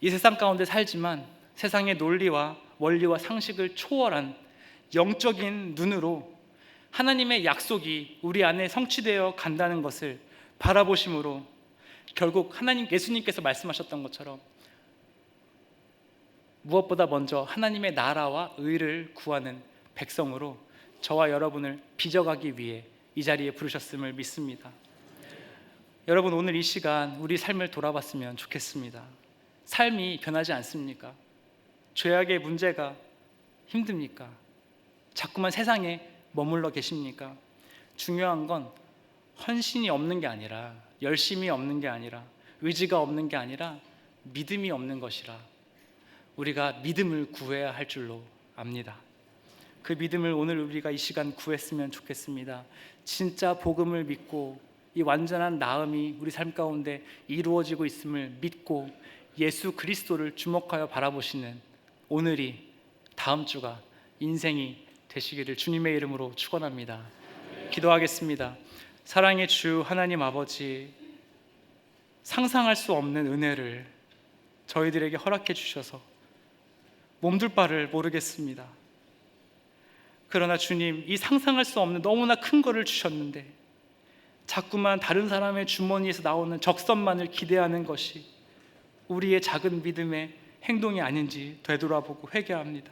이 세상 가운데 살지만 세상의 논리와 원리와 상식을 초월한 영적인 눈으로 하나님의 약속이 우리 안에 성취되어 간다는 것을 바라보심으로 결국 예수님께서 말씀하셨던 것처럼 무엇보다 먼저 하나님의 나라와 의를 구하는 백성으로 저와 여러분을 빚어가기 위해 이 자리에 부르셨음을 믿습니다. 여러분, 오늘 이 시간 우리 삶을 돌아봤으면 좋겠습니다. 삶이 변하지 않습니까? 죄악의 문제가 힘듭니까? 자꾸만 세상에 머물러 계십니까? 중요한 건 헌신이 없는 게 아니라, 열심이 없는 게 아니라, 의지가 없는 게 아니라 믿음이 없는 것이라 우리가 믿음을 구해야 할 줄로 압니다. 그 믿음을 오늘 우리가 이 시간 구했으면 좋겠습니다. 진짜 복음을 믿고 이 완전한 나음이 우리 삶 가운데 이루어지고 있음을 믿고 예수 그리스도를 주목하여 바라보시는 오늘이, 다음 주가 인생이 되시기를 주님의 이름으로 축원합니다. 기도하겠습니다. 사랑의 주 하나님 아버지, 상상할 수 없는 은혜를 저희들에게 허락해 주셔서 몸둘 바를 모르겠습니다. 그러나 주님, 이 상상할 수 없는 너무나 큰 거를 주셨는데 자꾸만 다른 사람의 주머니에서 나오는 적선만을 기대하는 것이 우리의 작은 믿음의 행동이 아닌지 되돌아보고 회개합니다.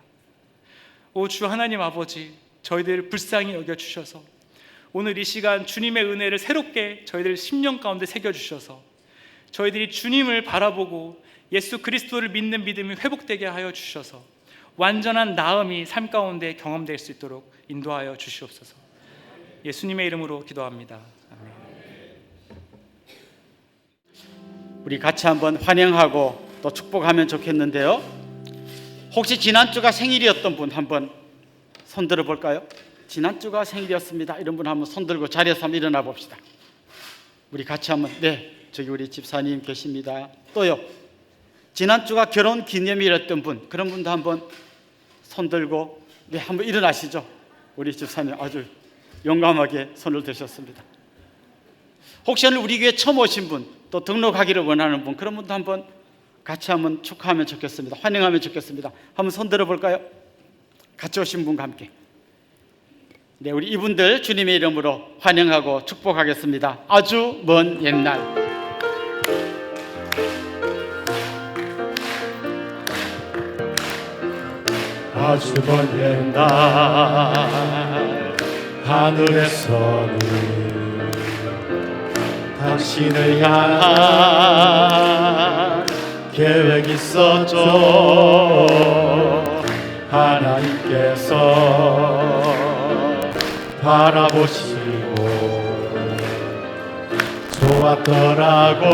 오 주 하나님 아버지, 저희들을 불쌍히 여겨주셔서 오늘 이 시간 주님의 은혜를 새롭게 저희들 심령 가운데 새겨주셔서 저희들이 주님을 바라보고 예수 그리스도를 믿는 믿음이 회복되게 하여 주셔서 완전한 나음이 삶 가운데 경험될 수 있도록 인도하여 주시옵소서. 예수님의 이름으로 기도합니다. 아멘. 우리 같이 한번 환영하고 또 축복하면 좋겠는데요. 혹시 지난주가 생일이었던 분 한번 손들어 볼까요? 지난주가 생일이었습니다. 이런 분 한번 손들고 자리에서 한번 일어나 봅시다. 우리 같이 한번, 네, 저기 우리 집사님 계십니다. 또요, 지난주가 결혼 기념일이었던 분, 그런 분도 한번 손들고, 네, 한번 일어나시죠. 우리 집사님 아주 용감하게 손을 드셨습니다. 혹시 오늘 우리 교회 처음 오신 분, 또 등록하기를 원하는 분, 그런 분도 한번 같이 한번 축하하면 좋겠습니다. 환영하면 좋겠습니다. 한번 손들어 볼까요? 같이 오신 분과 함께. 네, 우리 이분들 주님의 이름으로 환영하고 축복하겠습니다. 아주 먼 옛날. 아주 먼 옛날 하늘에서는 당신을 향한 계획이 있었죠. 하나님께서 바라보시고 좋았더라고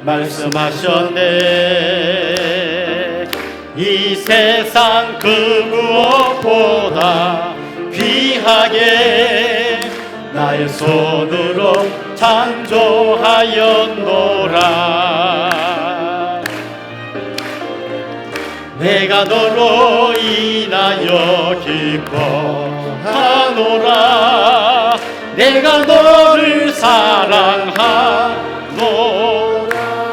말씀하셨네. 이 세상 그 무엇보다 귀하게 나의 손으로 창조하였노라. 내가 너로 인하여 기뻐하노라. 내가 너를 사랑하노라.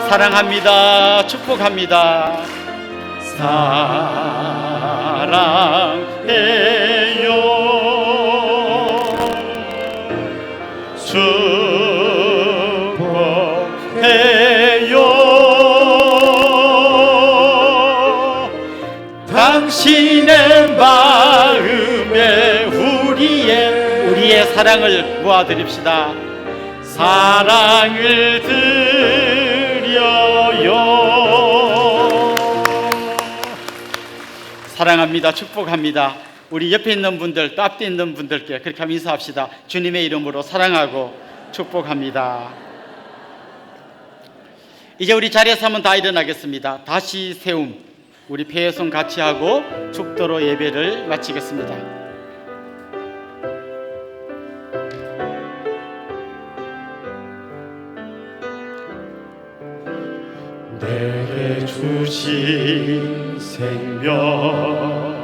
사랑합니다. 축복합니다. 사랑해요. 축복해요. 당신의 마음에 우리의 사랑을 모아드립시다. 사랑을 드려요. 사랑합니다. 축복합니다. 우리 옆에 있는 분들, 또 앞에 있는 분들께 그렇게 하면 인사합시다. 주님의 이름으로 사랑하고 축복합니다. 이제 우리 자리에서 한번 다 일어나겠습니다. 다시 세움, 우리 폐회송 같이 하고 축도로 예배를 마치겠습니다. 내게 주신 생명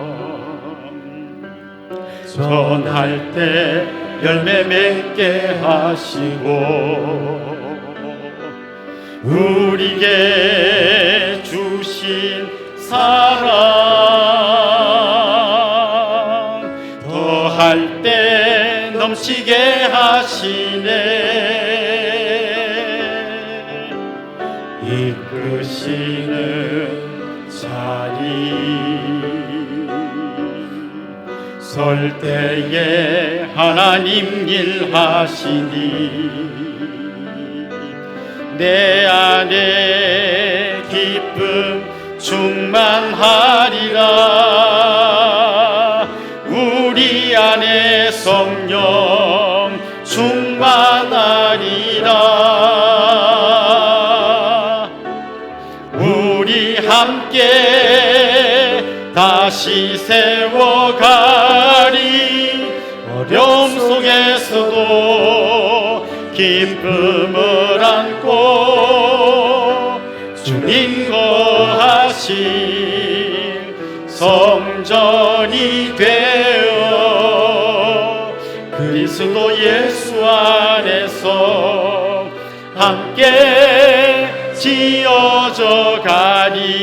전할 때 열매 맺게 하시고 우리에게 주신 사랑 더할 때 넘치게 하시네. 이끄시는 자리 설 때에 하나님 일하시니 내 안에 기쁨 충만하리라. 우리 안에 성령 충만하리라. 우리 함께 다시 세워가리. 어려움 속에서도 기쁨을 안고 주님 거하신 성전이 되어 그리스도 예수 안에서 함께 지어져 가리.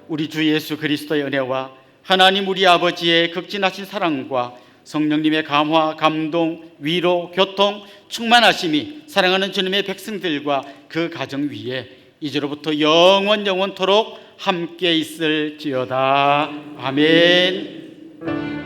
우리 주 예수 그리스도의 은혜와 하나님 우리 아버지의 극진하신 사랑과 성령님의 감화, 감동, 위로, 교통, 충만하심이 사랑하는 주님의 백성들과 그 가정 위에 이제로부터 영원토록 함께 있을지어다. 아멘.